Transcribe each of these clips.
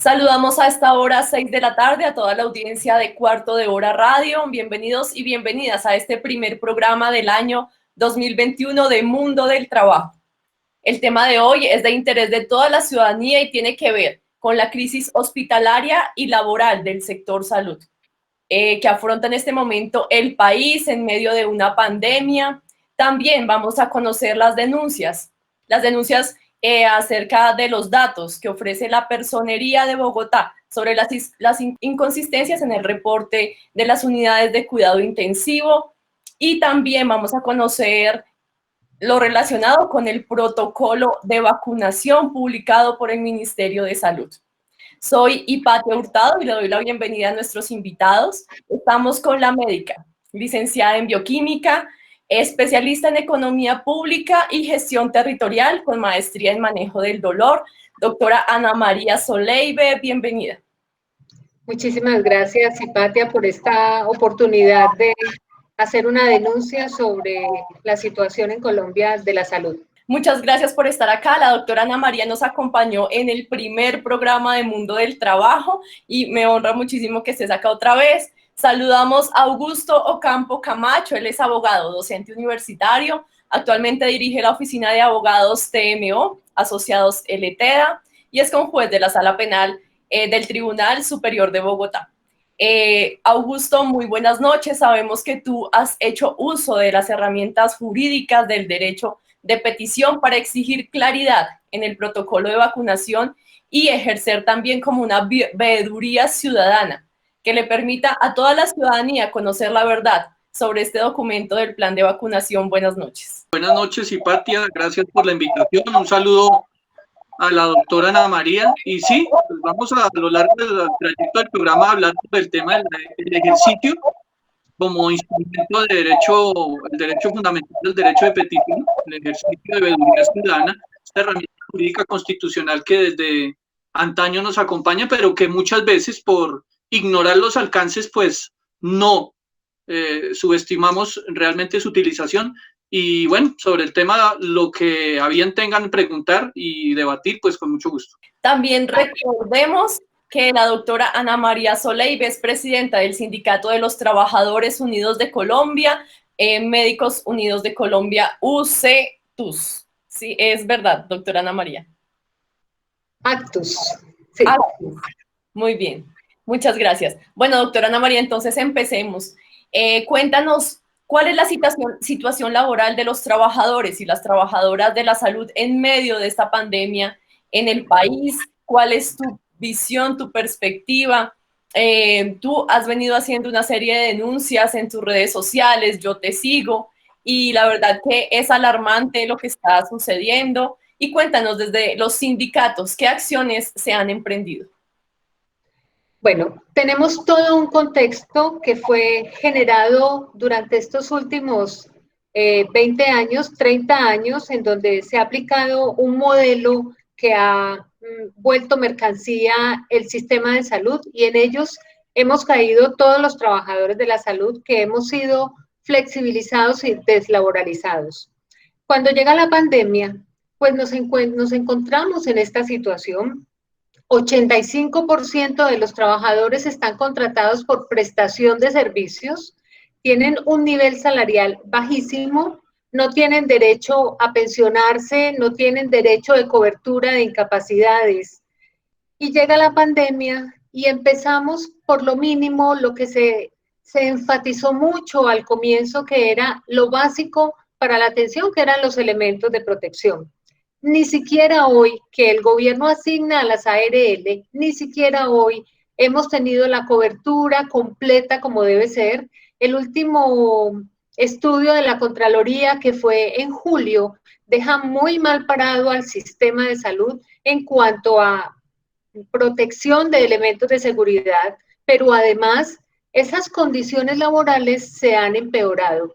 Saludamos a esta hora, 6 de la tarde, a toda la audiencia de Cuarto de Hora Radio. Bienvenidos y bienvenidas a este primer programa del año 2021 de Mundo del Trabajo. El tema de hoy es de interés de toda la ciudadanía y tiene que ver con la crisis hospitalaria y laboral del sector salud, que afronta en este momento el país en medio de una pandemia. También vamos a conocer las denuncias acerca de los datos que ofrece la Personería de Bogotá sobre las inconsistencias en el reporte de las unidades de cuidado intensivo, y también vamos a conocer lo relacionado con el protocolo de vacunación publicado por el Ministerio de Salud. Soy Hipatia Hurtado y le doy la bienvenida a nuestros invitados. Estamos con la médica, licenciada en bioquímica, especialista en economía pública y gestión territorial con maestría en manejo del dolor, doctora Ana María Soleibe. Bienvenida. Muchísimas gracias, Hipatia, por esta oportunidad de hacer una denuncia sobre la situación en Colombia de la salud. Muchas gracias por estar acá. La doctora Ana María nos acompañó en el primer programa de Mundo del Trabajo y me honra muchísimo que estés acá otra vez. Saludamos a Augusto Ocampo Camacho. Él es abogado, docente universitario. Actualmente dirige la oficina de abogados TMO, asociados LTDA, y es conjuez de la Sala Penal del Tribunal Superior de Bogotá. Augusto, muy buenas noches. Sabemos que tú has hecho uso de las herramientas jurídicas del derecho de petición para exigir claridad en el protocolo de vacunación y ejercer también como una veeduría ciudadana que le permita a toda la ciudadanía conocer la verdad sobre este documento del plan de vacunación. Buenas noches. Buenas noches, Hipatia. Gracias por la invitación. Un saludo a la doctora Ana María. Y sí, pues vamos a lo largo del trayecto del programa a hablar del tema del ejercicio como instrumento de derecho, el derecho fundamental del derecho de petición, el ejercicio de veeduría ciudadana, esta herramienta jurídica constitucional que desde antaño nos acompaña, pero que muchas veces por ignorar los alcances, pues no subestimamos realmente su utilización. Y bueno, sobre el tema, lo que a bien tengan preguntar y debatir, pues con mucho gusto. También recordemos que la doctora Ana María Soleibe es presidenta del Sindicato de los Trabajadores Unidos de Colombia, Médicos Unidos de Colombia, UCTUS. Sí, es verdad, doctora Ana María. Actus. Sí. Actus. Muy bien, muchas gracias. Bueno, doctora Ana María, entonces empecemos. Cuéntanos, ¿cuál es la situación laboral de los trabajadores y las trabajadoras de la salud en medio de esta pandemia en el país? ¿Cuál es tu visión, tu perspectiva? Tú has venido haciendo una serie de denuncias en tus redes sociales, yo te sigo, y la verdad que es alarmante lo que está sucediendo. Y cuéntanos desde los sindicatos, ¿qué acciones se han emprendido? Bueno, tenemos todo un contexto que fue generado durante estos últimos 20 años, 30 años, en donde se ha aplicado un modelo que ha vuelto mercancía el sistema de salud, y en ellos hemos caído todos los trabajadores de la salud que hemos sido flexibilizados y deslaboralizados. Cuando llega la pandemia, pues nos encontramos en esta situación. 85% de los trabajadores están contratados por prestación de servicios, tienen un nivel salarial bajísimo, no tienen derecho a pensionarse, no tienen derecho de cobertura de incapacidades. Y llega la pandemia y empezamos por lo mínimo, lo que se enfatizó mucho al comienzo, que era lo básico para la atención, que eran los elementos de protección. Ni siquiera hoy, que el gobierno asigna a las ARL, ni siquiera hoy hemos tenido la cobertura completa como debe ser. El último estudio de la Contraloría, que fue en julio, deja muy mal parado al sistema de salud en cuanto a protección de elementos de seguridad, pero además esas condiciones laborales se han empeorado.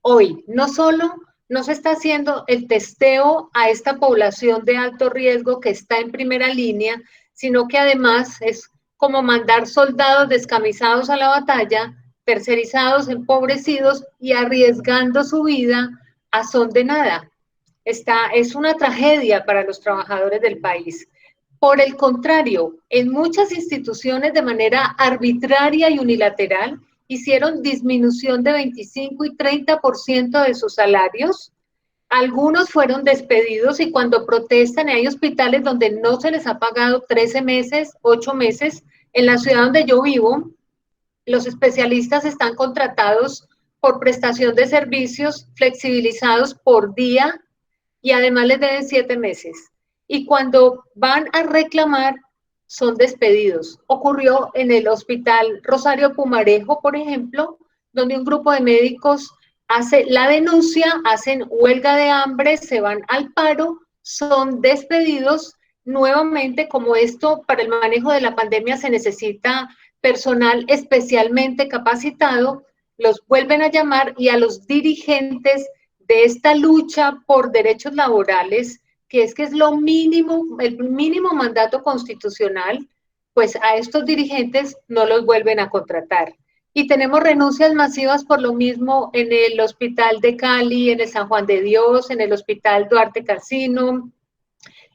Hoy, no solo no se está haciendo el testeo a esta población de alto riesgo que está en primera línea, sino que además es como mandar soldados descamisados a la batalla, tercerizados, empobrecidos y arriesgando su vida a son de nada. Es una tragedia para los trabajadores del país. Por el contrario, en muchas instituciones de manera arbitraria y unilateral hicieron disminución de 25 y 30% de sus salarios. Algunos fueron despedidos y cuando protestan hay hospitales donde no se les ha pagado 13 meses, 8 meses. En la ciudad donde yo vivo, los especialistas están contratados por prestación de servicios flexibilizados por día y además les deben 7 meses. Y cuando van a reclamar, son despedidos. Ocurrió en el Hospital Rosario Pumarejo, por ejemplo, donde un grupo de médicos hace la denuncia, hacen huelga de hambre, se van al paro, son despedidos. Nuevamente, como esto para el manejo de la pandemia se necesita personal especialmente capacitado, los vuelven a llamar y a los dirigentes de esta lucha por derechos laborales, que es lo mínimo, el mínimo mandato constitucional, pues a estos dirigentes no los vuelven a contratar. Y tenemos renuncias masivas por lo mismo en el Hospital de Cali, en el San Juan de Dios, en el Hospital Duarte Carsino,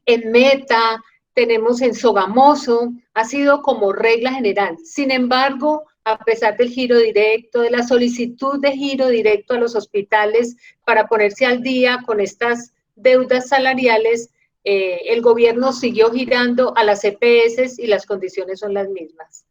en Meta, tenemos en Sogamoso, ha sido como regla general. Sin embargo, a pesar del giro directo, de la solicitud de giro directo a los hospitales para ponerse al día con estas deudas salariales, el gobierno siguió girando a las EPS y las condiciones son las mismas.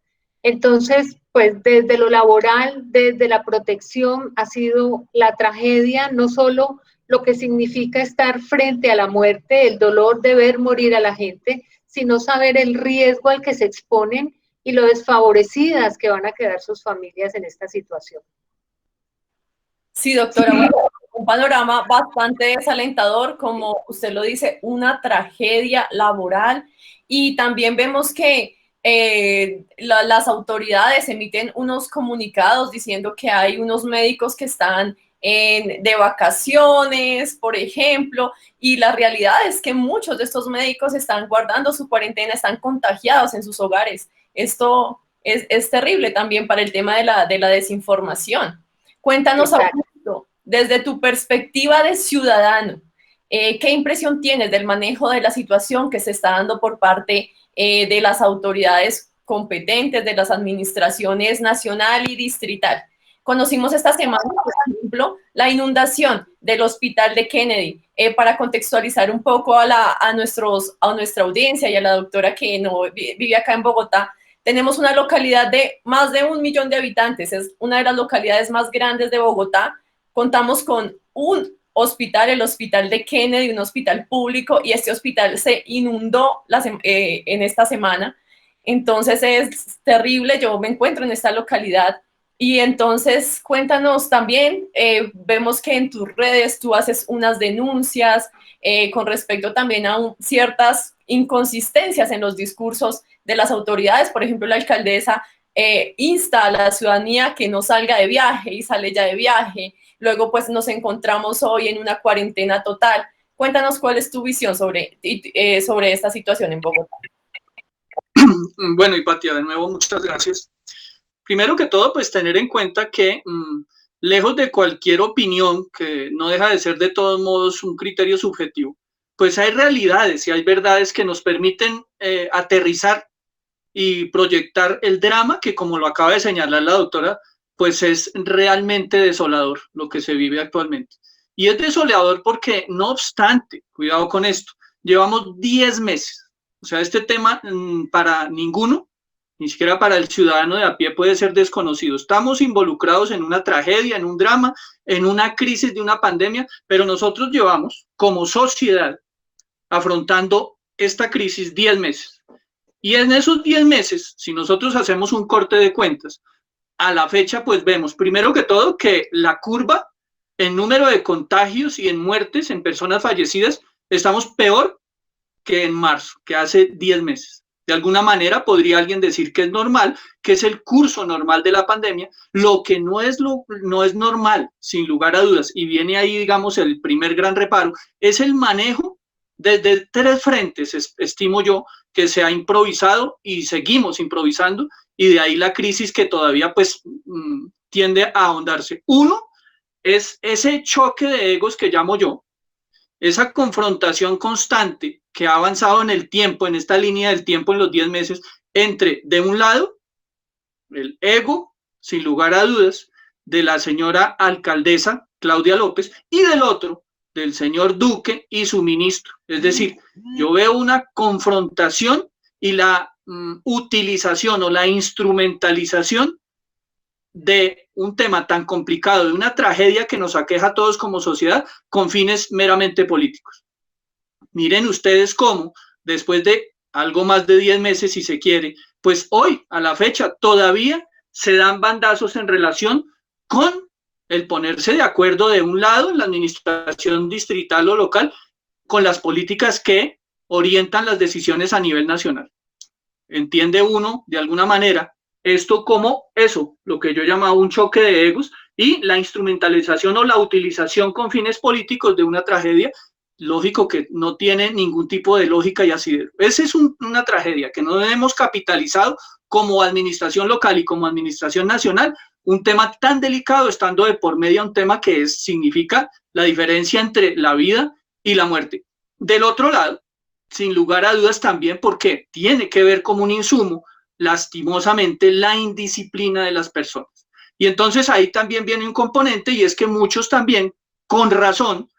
Entonces, pues desde lo laboral, desde la protección, ha sido la tragedia, no solo lo que significa estar frente a la muerte, el dolor de ver morir a la gente, sino saber el riesgo al que se exponen y lo desfavorecidas que van a quedar sus familias en esta situación. Sí, doctora, un panorama bastante desalentador, como usted lo dice, una tragedia laboral, y también vemos que las autoridades emiten unos comunicados diciendo que hay unos médicos que están de vacaciones, por ejemplo, y la realidad es que muchos de estos médicos están guardando su cuarentena, están contagiados en sus hogares. Esto es terrible también para el tema de la desinformación. Cuéntanos, Augusto, desde tu perspectiva de ciudadano, ¿qué impresión tienes del manejo de la situación que se está dando por parte de las autoridades competentes, de las administraciones nacional y distrital? Conocimos esta semana, por ejemplo, la inundación del hospital de Kennedy. Para contextualizar un poco a nuestra audiencia y a la doctora que no vive acá en Bogotá, tenemos una localidad de más de 1 millón de habitantes, es una de las localidades más grandes de Bogotá. Contamos con un hospital, el hospital de Kennedy, un hospital público, y este hospital se inundó en esta semana. Entonces es terrible, yo me encuentro en esta localidad. Y entonces cuéntanos también, vemos que en tus redes tú haces unas denuncias con respecto también a ciertas inconsistencias en los discursos de las autoridades. Por ejemplo, la alcaldesa insta a la ciudadanía que no salga de viaje y sale ya de viaje. Luego pues nos encontramos hoy en una cuarentena total. Cuéntanos cuál es tu visión sobre esta situación en Bogotá. Bueno, Hipatia, de nuevo, muchas gracias. Primero que todo, pues tener en cuenta que lejos de cualquier opinión, que no deja de ser de todos modos un criterio subjetivo, pues hay realidades y hay verdades que nos permiten aterrizar y proyectar el drama que, como lo acaba de señalar la doctora, pues es realmente desolador lo que se vive actualmente. Y es desolador porque, no obstante, cuidado con esto, llevamos 10 meses. O sea, este tema para ninguno, ni siquiera para el ciudadano de a pie, puede ser desconocido. Estamos involucrados en una tragedia, en un drama, en una crisis de una pandemia, pero nosotros llevamos como sociedad afrontando esta crisis 10 meses. Y en esos 10 meses, si nosotros hacemos un corte de cuentas, a la fecha pues vemos, primero que todo, que la curva en número de contagios y en muertes, en personas fallecidas, estamos peor que en marzo, que hace 10 meses. De alguna manera podría alguien decir que es normal, que es el curso normal de la pandemia. Lo que no es normal, sin lugar a dudas, y viene ahí, digamos, el primer gran reparo, es el manejo desde 3 frentes, estimo yo, que se ha improvisado y seguimos improvisando, y de ahí la crisis que todavía pues tiende a ahondarse. Uno es ese choque de egos que llamo yo, esa confrontación constante que ha avanzado en el tiempo, en esta línea del tiempo en los 10 meses, entre, de un lado, el ego, sin lugar a dudas, de la señora alcaldesa Claudia López, y del otro, del señor Duque y su ministro. Es decir, yo veo una confrontación y la utilización o la instrumentalización de un tema tan complicado, de una tragedia que nos aqueja a todos como sociedad, con fines meramente políticos. Miren ustedes cómo, después de algo más de 10 meses, si se quiere, pues hoy, a la fecha, todavía se dan bandazos en relación con el ponerse de acuerdo de un lado en la administración distrital o local con las políticas que orientan las decisiones a nivel nacional. Entiende uno, de alguna manera, esto como eso, lo que yo llamaba un choque de egos y la instrumentalización o la utilización con fines políticos de una tragedia, lógico que no tiene ningún tipo de lógica y asidero. Esa es una tragedia que no hemos capitalizado como administración local y como administración nacional, un tema tan delicado estando de por medio un tema que significa la diferencia entre la vida y la muerte. Del otro lado, sin lugar a dudas también porque tiene que ver como un insumo, lastimosamente, la indisciplina de las personas. Y entonces ahí también viene un componente y es que muchos también, con razón,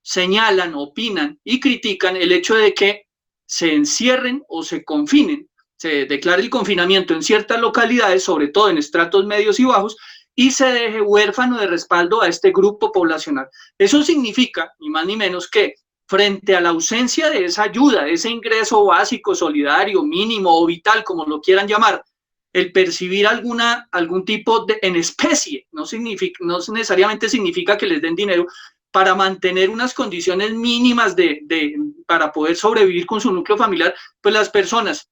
señalan, opinan y critican el hecho de que se encierren o se confinen, se declare el confinamiento en ciertas localidades, sobre todo en estratos medios y bajos, y se deje huérfano de respaldo a este grupo poblacional. Eso significa, ni más ni menos que, frente a la ausencia de esa ayuda, de ese ingreso básico, solidario, mínimo o vital, como lo quieran llamar, el percibir algún tipo de en especie, no necesariamente significa que les den dinero, para mantener unas condiciones mínimas para poder sobrevivir con su núcleo familiar, pues las personas,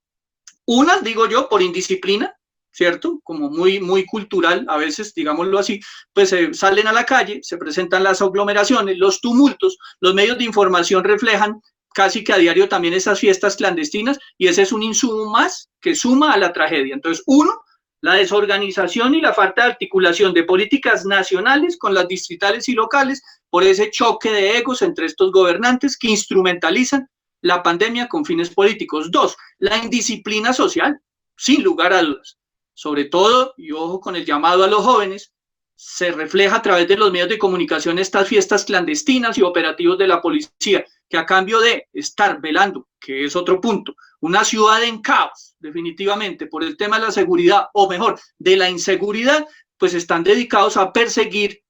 unas, digo yo, por indisciplina, ¿cierto? Como muy cultural, a veces, digámoslo así, pues salen a la calle, se presentan las aglomeraciones, los tumultos, los medios de información reflejan casi que a diario también esas fiestas clandestinas y ese es un insumo más que suma a la tragedia. Entonces, uno, la desorganización y la falta de articulación de políticas nacionales con las distritales y locales por ese choque de egos entre estos gobernantes que instrumentalizan la pandemia con fines políticos. Dos, la indisciplina social, sin lugar a dudas. Sobre todo, y ojo con el llamado a los jóvenes, se refleja a través de los medios de comunicación estas fiestas clandestinas y operativos de la policía, que a cambio de estar velando, que es otro punto, una ciudad en caos, definitivamente, por el tema de la seguridad, o mejor, de la inseguridad, pues están dedicados a perseguir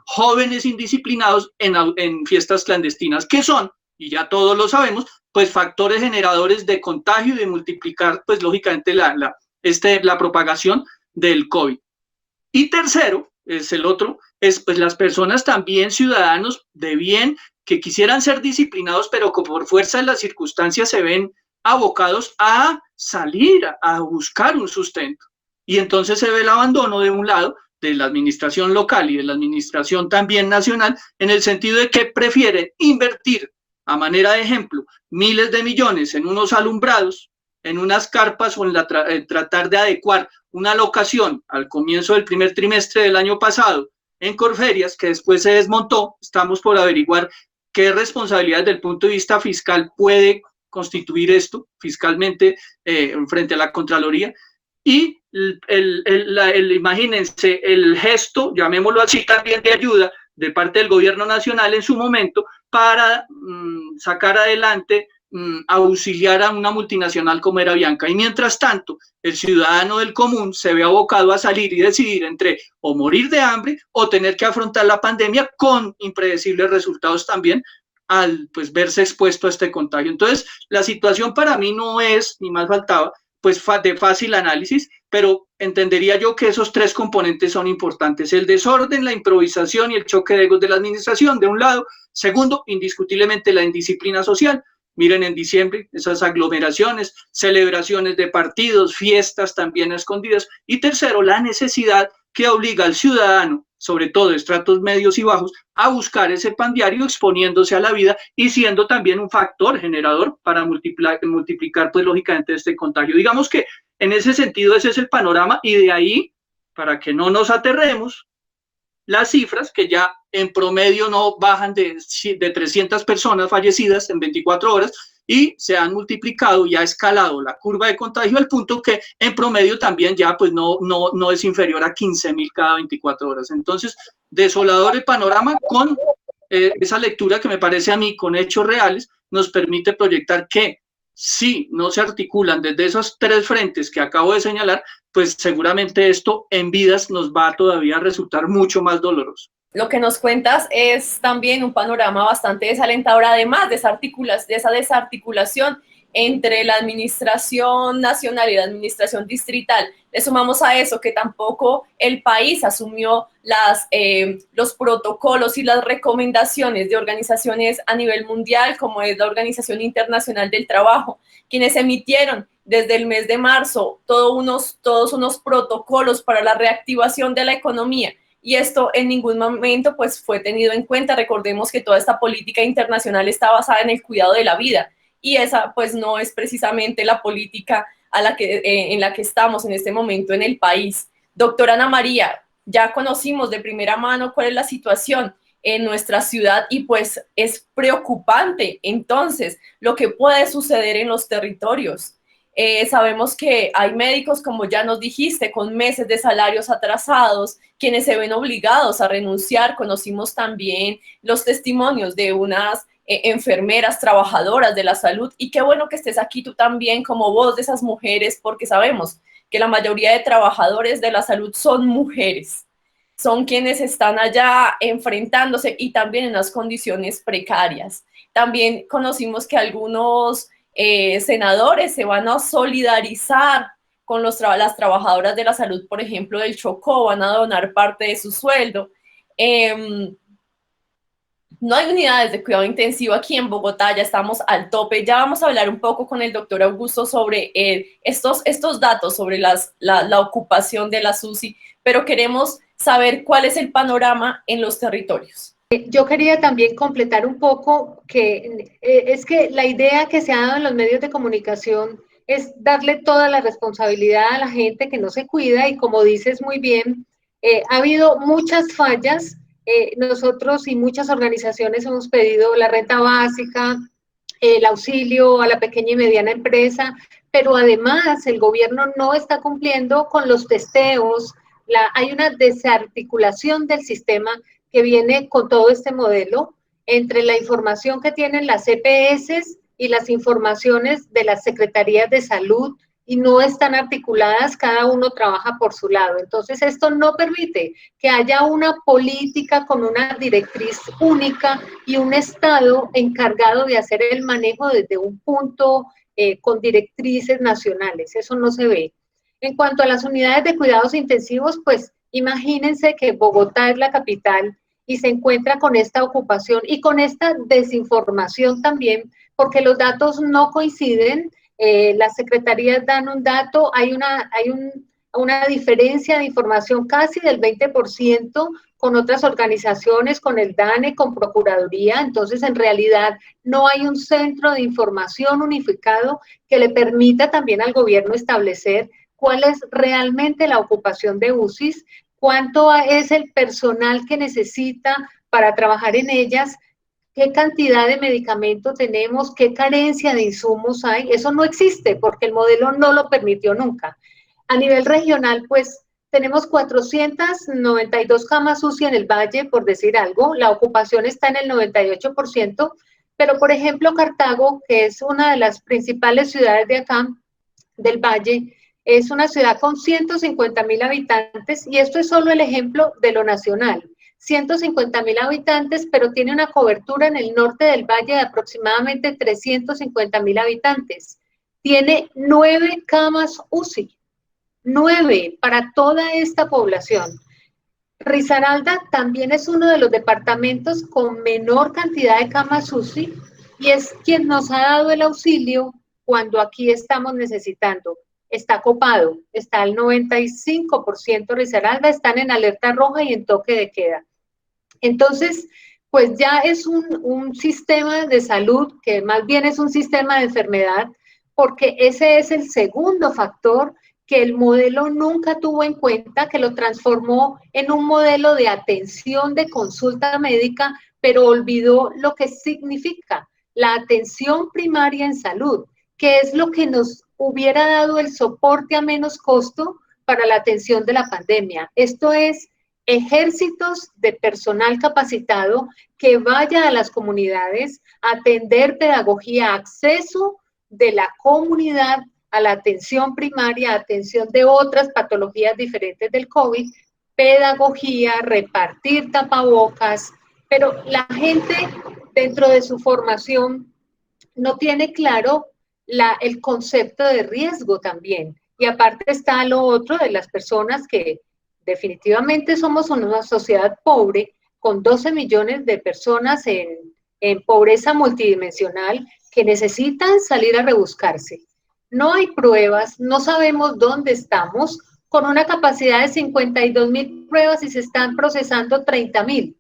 jóvenes indisciplinados en fiestas clandestinas, que son, y ya todos lo sabemos, pues factores generadores de contagio y de multiplicar, pues lógicamente, la propagación del COVID. Y tercero, es el otro, es pues las personas también, ciudadanos de bien, que quisieran ser disciplinados, pero que por fuerza de las circunstancias se ven abocados a salir, a buscar un sustento. Y entonces se ve el abandono de un lado, de la administración local y de la administración también nacional, en el sentido de que prefiere invertir, a manera de ejemplo, miles de millones en unos alumbrados, en unas carpas o en tratar de adecuar una locación al comienzo del primer trimestre del año pasado en Corferias, que después se desmontó. Estamos por averiguar qué responsabilidad desde el punto de vista fiscal puede constituir esto fiscalmente frente a la Contraloría. Y imagínense el gesto, llamémoslo así, también de ayuda de parte del gobierno nacional en su momento para sacar adelante, auxiliar a una multinacional como era Bianca. Y mientras tanto, el ciudadano del común se ve abocado a salir y decidir entre o morir de hambre o tener que afrontar la pandemia con impredecibles resultados también al pues verse expuesto a este contagio. Entonces, la situación para mí no es, ni más faltaba, pues de fácil análisis, pero entendería yo que esos tres componentes son importantes: el desorden, la improvisación y el choque de egos de la administración, de un lado. Segundo, indiscutiblemente la indisciplina social. Miren, en diciembre, esas aglomeraciones, celebraciones de partidos, fiestas también escondidas. Y tercero, la necesidad que obliga al ciudadano, sobre todo de estratos medios y bajos, a buscar ese pan diario exponiéndose a la vida y siendo también un factor generador para multiplicar pues lógicamente este contagio. Digamos que en ese sentido ese es el panorama y de ahí, para que no nos aterremos, las cifras que ya en promedio no bajan de 300 personas fallecidas en 24 horas, y se han multiplicado y ha escalado la curva de contagio al punto que en promedio también ya pues no es inferior a 15.000 cada 24 horas. Entonces, desolador el panorama. Con esa lectura que me parece a mí con hechos reales nos permite proyectar que si no se articulan desde esos tres frentes que acabo de señalar, pues seguramente esto en vidas nos va a todavía resultar mucho más doloroso. Lo que nos cuentas es también un panorama bastante desalentador, además de esa desarticulación entre la administración nacional y la administración distrital. Le sumamos a eso que tampoco el país asumió los protocolos y las recomendaciones de organizaciones a nivel mundial, como es la Organización Internacional del Trabajo, quienes emitieron desde el mes de marzo todos unos protocolos para la reactivación de la economía. Y esto en ningún momento pues, fue tenido en cuenta. Recordemos que toda esta política internacional está basada en el cuidado de la vida, y esa pues no es precisamente la política en la que estamos en este momento en el país. Doctora Ana María, ya conocimos de primera mano cuál es la situación en nuestra ciudad y pues es preocupante entonces lo que puede suceder en los territorios. Sabemos que hay médicos, como ya nos dijiste, con meses de salarios atrasados, quienes se ven obligados a renunciar. Conocimos también los testimonios de unas enfermeras, trabajadoras de la salud, y qué bueno que estés aquí tú también como voz de esas mujeres, porque sabemos que la mayoría de trabajadores de la salud son mujeres, son quienes están allá enfrentándose y también en unas condiciones precarias. También conocimos que algunos senadores se van a solidarizar con las trabajadoras de la salud, por ejemplo, del Chocó, van a donar parte de su sueldo. No hay unidades de cuidado intensivo aquí en Bogotá, ya estamos al tope. Ya vamos a hablar un poco con el doctor Augusto sobre estos datos, sobre la ocupación de las UCI, pero queremos saber cuál es el panorama en los territorios. Yo quería también completar un poco que es que la idea que se ha dado en los medios de comunicación es darle toda la responsabilidad a la gente que no se cuida, y como dices muy bien, ha habido muchas fallas. Nosotros y muchas organizaciones hemos pedido la renta básica, el auxilio a la pequeña y mediana empresa, pero además el gobierno no está cumpliendo con los testeos. Hay una desarticulación del sistema que viene con todo este modelo entre la información que tienen las EPS y las informaciones de las secretarías de salud, y no están articuladas, cada uno trabaja por su lado. Entonces, esto no permite que haya una política con una directriz única y un Estado encargado de hacer el manejo desde un punto con directrices nacionales. Eso no se ve. En cuanto a las unidades de cuidados intensivos, pues imagínense que Bogotá es la capital y se encuentra con esta ocupación y con esta desinformación también, porque los datos no coinciden. Las secretarías dan un dato, hay una diferencia de información casi del 20% con otras organizaciones, con el DANE, con Procuraduría. Entonces, en realidad, no hay un centro de información unificado que le permita también al gobierno establecer cuál es realmente la ocupación de UCIs, cuánto es el personal que necesita para trabajar en ellas, qué cantidad de medicamento tenemos, qué carencia de insumos hay. Eso no existe porque el modelo no lo permitió nunca. A nivel regional, pues, tenemos 492 camas UCI en el Valle, por decir algo. La ocupación está en el 98%, pero, por ejemplo, Cartago, que es una de las principales ciudades de acá, del Valle, es una ciudad con 150.000 habitantes, y esto es solo el ejemplo de lo nacional. 150.000 habitantes, pero tiene una cobertura en el norte del Valle de aproximadamente 350.000 habitantes. Tiene 9 camas UCI, 9 para toda esta población. Risaralda también es uno de los departamentos con menor cantidad de camas UCI y es quien nos ha dado el auxilio cuando aquí estamos necesitando. Está copado, está al 95% Risaralda, están en alerta roja y en toque de queda. Entonces, pues ya es un sistema de salud que más bien es un sistema de enfermedad, porque ese es el segundo factor que el modelo nunca tuvo en cuenta, que lo transformó en un modelo de atención de consulta médica, pero olvidó lo que significa la atención primaria en salud, que es lo que nos hubiera dado el soporte a menos costo para la atención de la pandemia. Esto es ejércitos de personal capacitado que vaya a las comunidades a atender pedagogía, acceso de la comunidad a la atención primaria, atención de otras patologías diferentes del COVID, pedagogía, repartir tapabocas, pero la gente dentro de su formación no tiene claro el concepto de riesgo también. Y aparte está lo otro de las personas que definitivamente somos una sociedad pobre, con 12 millones de personas en pobreza multidimensional que necesitan salir a rebuscarse. No hay pruebas, no sabemos dónde estamos, con una capacidad de 52.000 pruebas y se están procesando 30.000.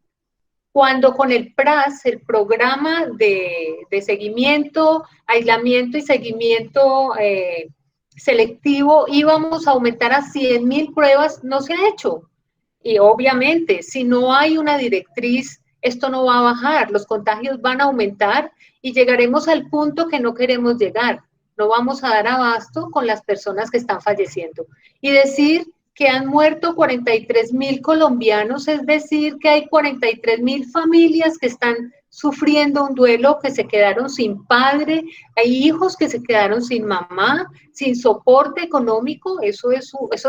Cuando con el PRAS, el programa de seguimiento, aislamiento y seguimiento selectivo, íbamos a aumentar a 100.000 pruebas, no se ha hecho. Y obviamente, si no hay una directriz, esto no va a bajar, los contagios van a aumentar y llegaremos al punto que no queremos llegar. No vamos a dar abasto con las personas que están falleciendo. Y decir que han muerto 43.000 colombianos, es decir, que hay 43.000 familias que están sufriendo un duelo, que se quedaron sin padre, hay hijos que se quedaron sin mamá, sin soporte económico, eso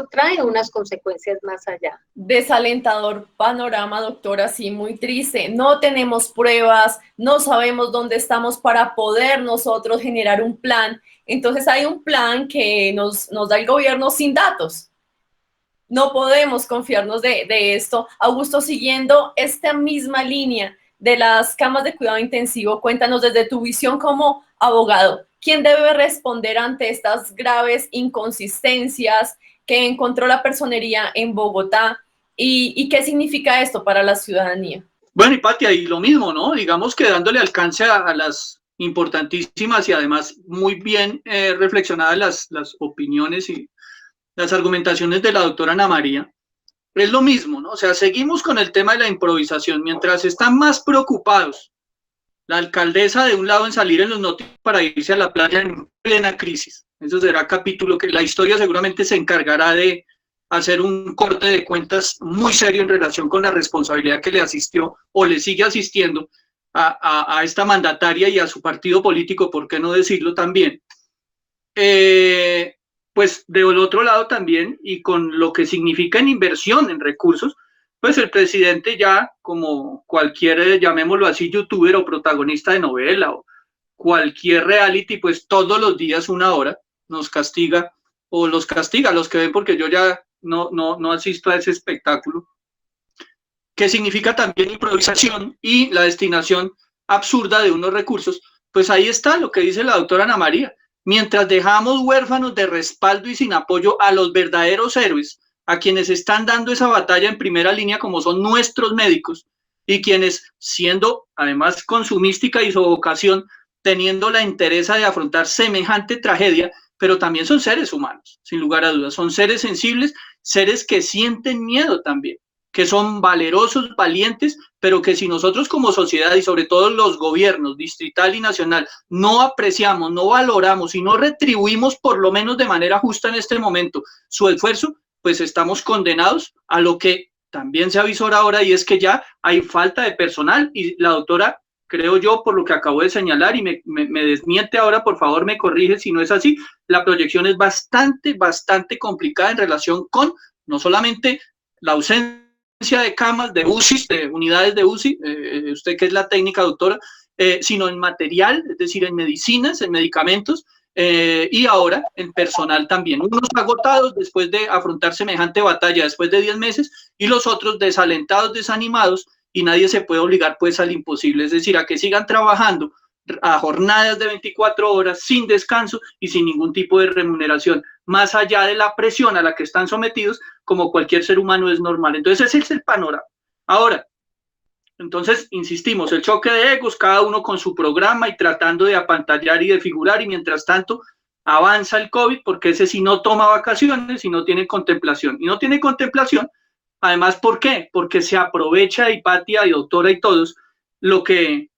trae unas consecuencias más allá. Desalentador panorama, doctora, sí, muy triste. No tenemos pruebas, no sabemos dónde estamos para poder nosotros generar un plan. Entonces hay un plan que nos da el gobierno sin datos. No podemos confiarnos de esto. Augusto, siguiendo esta misma línea de las camas de cuidado intensivo, cuéntanos desde tu visión como abogado, ¿quién debe responder ante estas graves inconsistencias que encontró la personería en Bogotá? ¿Y qué significa esto para la ciudadanía? Bueno, y Patia, y lo mismo, ¿no? Digamos que dándole alcance a las importantísimas y además muy bien reflexionadas las opiniones y las argumentaciones de la doctora Ana María, es lo mismo, ¿no? O sea, seguimos con el tema de la improvisación. Mientras están más preocupados la alcaldesa de un lado en salir en los noticiarios para irse a la playa en plena crisis. Eso será capítulo que la historia seguramente se encargará de hacer un corte de cuentas muy serio en relación con la responsabilidad que le asistió o le sigue asistiendo a esta mandataria y a su partido político, ¿por qué no decirlo también? Pues del otro lado también, y con lo que significa en inversión en recursos, pues el presidente ya, como cualquier, llamémoslo así, youtuber o protagonista de novela o cualquier reality, pues todos los días 1 hora nos castiga, o los castiga a los que ven, porque yo ya no asisto a ese espectáculo, que significa también improvisación y la destinación absurda de unos recursos. Pues ahí está lo que dice la doctora Ana María. Mientras dejamos huérfanos de respaldo y sin apoyo a los verdaderos héroes, a quienes están dando esa batalla en primera línea, como son nuestros médicos, y quienes, siendo además con su mística y su vocación, teniendo la entereza de afrontar semejante tragedia, pero también son seres humanos, sin lugar a dudas, son seres sensibles, seres que sienten miedo también, que son valerosos, valientes, pero que si nosotros como sociedad y sobre todo los gobiernos distrital y nacional no apreciamos, no valoramos y no retribuimos por lo menos de manera justa en este momento su esfuerzo, pues estamos condenados a lo que también se avisora ahora, y es que ya hay falta de personal. Y la doctora, creo yo, por lo que acabo de señalar, y me desmiente ahora, por favor me corrige si no es así, la proyección es bastante complicada en relación con no solamente la ausencia de camas, de UCI, de unidades de UCI, usted que es la técnica, doctora, sino en material, es decir, en medicinas, en medicamentos, y ahora en personal también. Unos agotados después de afrontar semejante batalla después de 10 meses, y los otros desalentados, desanimados, y nadie se puede obligar pues al imposible, es decir, a que sigan trabajando a jornadas de 24 horas sin descanso y sin ningún tipo de remuneración, más allá de la presión a la que están sometidos, como cualquier ser humano es normal. Entonces ese es el panorama. Ahora, entonces, insistimos, el choque de egos, cada uno con su programa y tratando de apantallar y de figurar, y mientras tanto, avanza el COVID, porque ese sí no toma vacaciones y no tiene contemplación. Y no tiene contemplación, además, ¿por qué? Porque se aprovecha, Hipatia y doctora y todos, lo que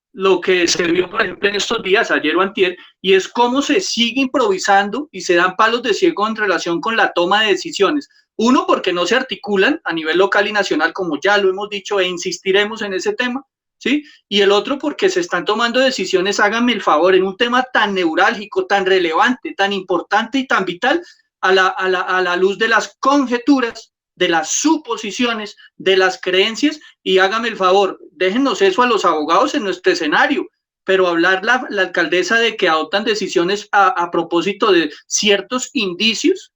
se vio, por ejemplo, en estos días, ayer o antier, y es cómo se sigue improvisando y se dan palos de ciego en relación con la toma de decisiones. Uno, porque no se articulan a nivel local y nacional, como ya lo hemos dicho e insistiremos en ese tema, ¿sí? Y el otro, porque se están tomando decisiones, háganme el favor, en un tema tan neurálgico, tan relevante, tan importante y tan vital, a la luz de las conjeturas, de las suposiciones, de las creencias, y hágame el favor, déjennos eso a los abogados en nuestro escenario, pero hablar la alcaldesa de que adoptan decisiones a propósito de ciertos indicios,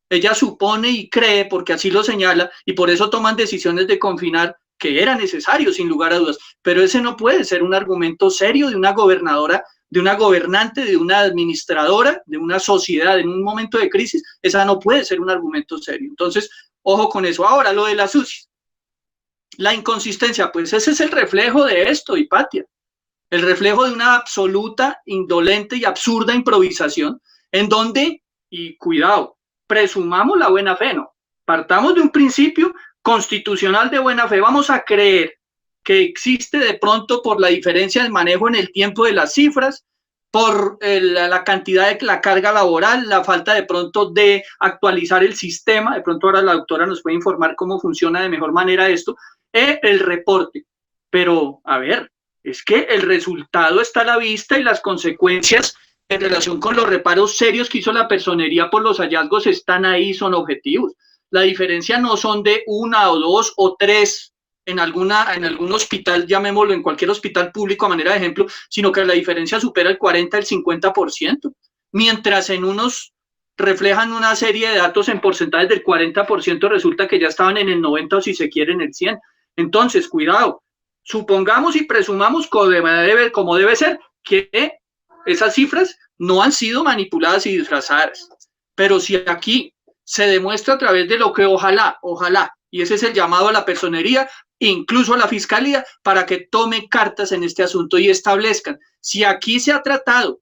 ella supone y cree, porque así lo señala, y por eso toman decisiones de confinar, que era necesario, sin lugar a dudas, pero ese no puede ser un argumento serio de una gobernadora, de una gobernante, de una administradora, de una sociedad en un momento de crisis. Esa no puede ser un argumento serio. Entonces, ojo con eso. Ahora, lo de las UCI, la inconsistencia, pues ese es el reflejo de esto, Hipatia, el reflejo de una absoluta, indolente y absurda improvisación, en donde, y cuidado, presumamos la buena fe, ¿no? Partamos de un principio constitucional de buena fe. Vamos a creer que existe de pronto, por la diferencia del manejo en el tiempo de las cifras, por la cantidad de la carga laboral, la falta de pronto de actualizar el sistema, de pronto ahora la doctora nos puede informar cómo funciona de mejor manera esto, el reporte. Pero, a ver, es que el resultado está a la vista y las consecuencias en relación con los reparos serios que hizo la personería por los hallazgos están ahí, son objetivos. La diferencia no son de 1 o 2 o 3 en algún hospital, llamémoslo, en cualquier hospital público a manera de ejemplo, sino que la diferencia supera el 40, el 50%, mientras en unos reflejan una serie de datos en porcentajes del 40%, resulta que ya estaban en el 90 o si se quiere en el 100. Entonces, cuidado, supongamos y presumamos como debe ser que esas cifras no han sido manipuladas y disfrazadas, pero si aquí se demuestra a través de lo que ojalá, y ese es el llamado a la personería, incluso a la fiscalía, para que tome cartas en este asunto y establezcan si aquí se ha tratado,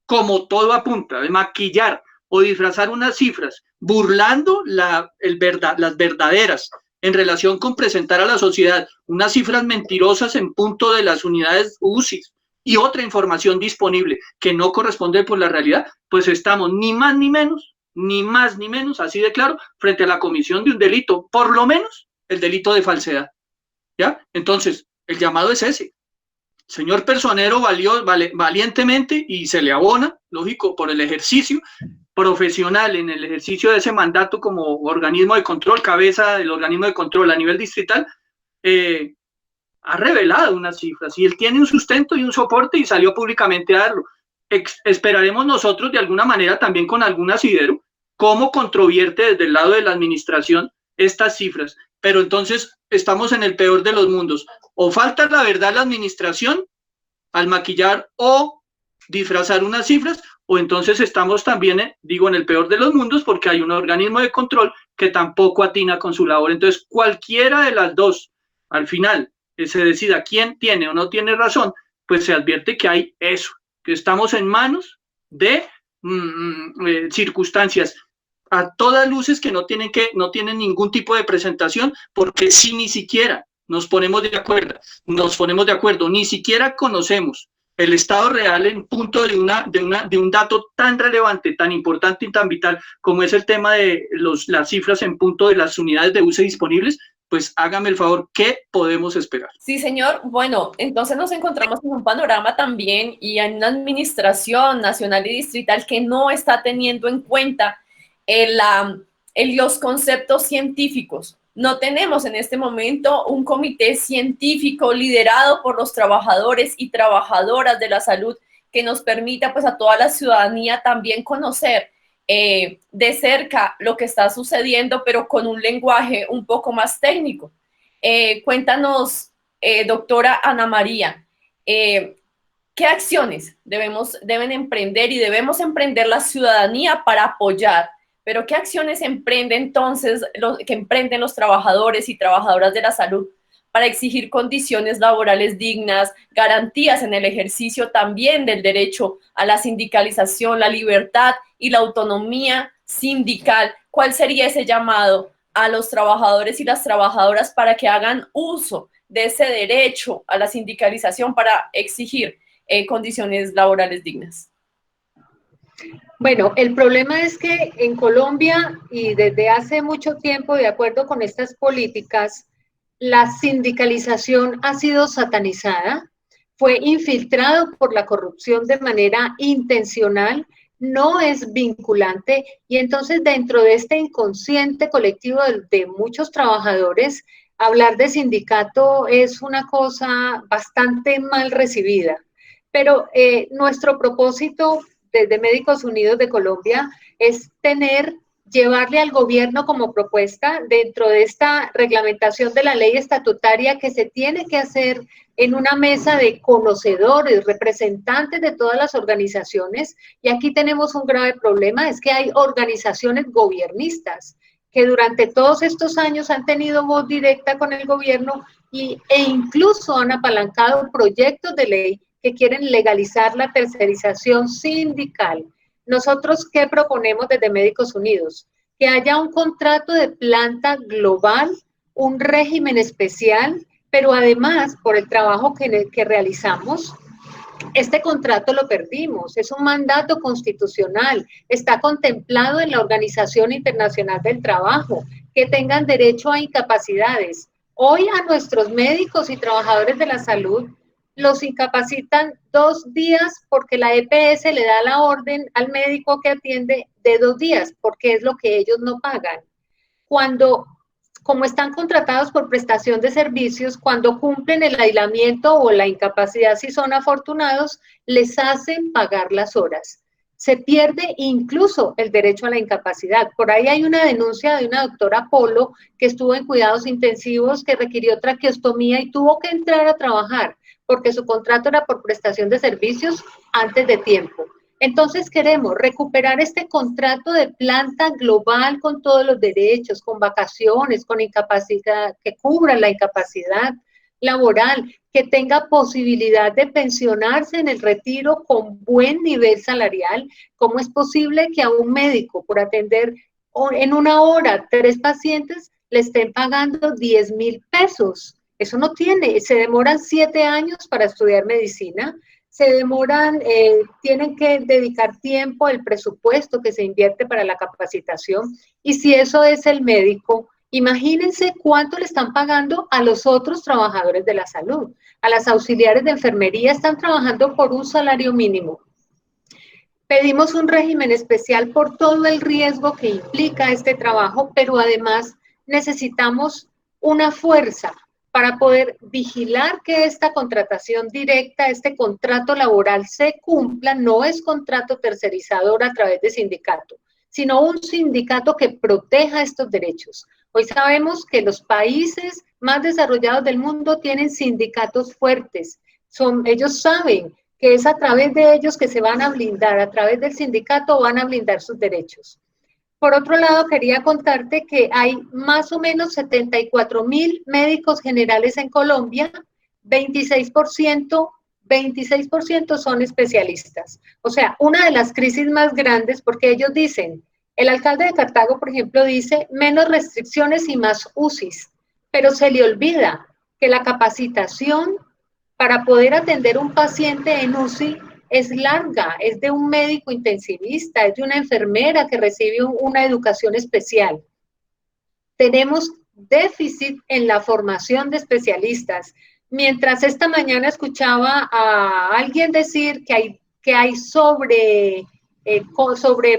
como todo apunta, de maquillar o disfrazar unas cifras, burlando las verdaderas, en relación con presentar a la sociedad unas cifras mentirosas en punto de las unidades UCI y otra información disponible que no corresponde por la realidad, pues estamos ni más ni menos, ni más ni menos, así de claro, frente a la comisión de un delito, por lo menos el delito de falsedad, ¿ya? Entonces, el llamado es ese. Señor personero valientemente y se le abona, lógico, por el ejercicio profesional en el ejercicio de ese mandato como organismo de control, cabeza del organismo de control a nivel distrital, ha revelado unas cifras y él tiene un sustento y un soporte y salió públicamente a darlo. Esperaremos nosotros de alguna manera también con algún asidero cómo controvierte desde el lado de la administración estas cifras, pero entonces estamos en el peor de los mundos, o falta la verdad la administración al maquillar o disfrazar unas cifras, o entonces estamos también, en el peor de los mundos porque hay un organismo de control que tampoco atina con su labor. Entonces, cualquiera de las dos, al final, se decida quién tiene o no tiene razón, pues se advierte que hay eso, que estamos en manos de circunstancias a todas luces que no tienen ningún tipo de presentación, porque si ni siquiera nos ponemos de acuerdo, ni siquiera conocemos el estado real en punto de un dato tan relevante, tan importante y tan vital como es el tema de las cifras en punto de las unidades de UCI disponibles, pues hágame el favor, ¿qué podemos esperar? Sí, señor. Bueno, entonces nos encontramos en un panorama también y en una administración nacional y distrital que no está teniendo en cuenta los conceptos científicos. No tenemos en este momento un comité científico liderado por los trabajadores y trabajadoras de la salud que nos permita pues a toda la ciudadanía también conocer de cerca lo que está sucediendo, pero con un lenguaje un poco más técnico. Cuéntanos, doctora Ana María, ¿qué acciones deben emprender y debemos emprender la ciudadanía para apoyar? Pero ¿qué acciones emprenden entonces que emprenden los trabajadores y trabajadoras de la salud para exigir condiciones laborales dignas, garantías en el ejercicio también del derecho a la sindicalización, la libertad y la autonomía sindical. ¿Cuál sería ese llamado a los trabajadores y las trabajadoras para que hagan uso de ese derecho a la sindicalización para exigir condiciones laborales dignas? Bueno, el problema es que en Colombia y desde hace mucho tiempo, de acuerdo con estas políticas, la sindicalización ha sido satanizada, fue infiltrado por la corrupción de manera intencional, no es vinculante y entonces dentro de este inconsciente colectivo de muchos trabajadores, hablar de sindicato es una cosa bastante mal recibida. Pero nuestro propósito desde Médicos Unidos de Colombia es llevarle al gobierno como propuesta dentro de esta reglamentación de la ley estatutaria que se tiene que hacer en una mesa de conocedores, representantes de todas las organizaciones. Y aquí tenemos un grave problema, es que hay organizaciones gobiernistas que durante todos estos años han tenido voz directa con el gobierno e incluso han apalancado proyectos de ley que quieren legalizar la tercerización sindical. Nosotros, ¿qué proponemos desde Médicos Unidos? Que haya un contrato de planta global, un régimen especial, pero además, por el trabajo que realizamos, este contrato lo perdimos, es un mandato constitucional, está contemplado en la Organización Internacional del Trabajo, que tengan derecho a incapacidades. Hoy a nuestros médicos y trabajadores de la salud los incapacitan 2 días porque la EPS le da la orden al médico que atiende de 2 días, porque es lo que ellos no pagan. Como están contratados por prestación de servicios, cuando cumplen el aislamiento o la incapacidad, si son afortunados, les hacen pagar las horas. Se pierde incluso el derecho a la incapacidad. Por ahí hay una denuncia de una doctora Polo que estuvo en cuidados intensivos, que requirió traqueostomía y tuvo que entrar a trabajar porque su contrato era por prestación de servicios antes de tiempo. Entonces queremos recuperar este contrato de planta global con todos los derechos, con vacaciones, con incapacidad, que cubra la incapacidad laboral, que tenga posibilidad de pensionarse en el retiro con buen nivel salarial. ¿Cómo es posible que a un médico por atender en una hora 3 pacientes le estén pagando 10,000 pesos? Eso no tiene, se demoran 7 años para estudiar medicina, tienen que dedicar tiempo, el presupuesto que se invierte para la capacitación, y si eso es el médico, imagínense cuánto le están pagando a los otros trabajadores de la salud. A las auxiliares de enfermería están trabajando por un salario mínimo. Pedimos un régimen especial por todo el riesgo que implica este trabajo, pero además necesitamos una fuerza para poder vigilar que esta contratación directa, este contrato laboral se cumpla. No es contrato tercerizador a través de sindicato, sino un sindicato que proteja estos derechos. Hoy sabemos que los países más desarrollados del mundo tienen sindicatos fuertes. Ellos saben que es a través de ellos que se van a blindar, a través del sindicato van a blindar sus derechos. Por otro lado, quería contarte que hay más o menos 74,000 médicos generales en Colombia, 26% son especialistas. O sea, una de las crisis más grandes, porque ellos dicen, el alcalde de Cartago, por ejemplo, dice menos restricciones y más UCIs, pero se le olvida que la capacitación para poder atender un paciente en UCI es larga, es de un médico intensivista, es de una enfermera que recibe una educación especial. Tenemos déficit en la formación de especialistas. Mientras esta mañana escuchaba a alguien decir que hay sobre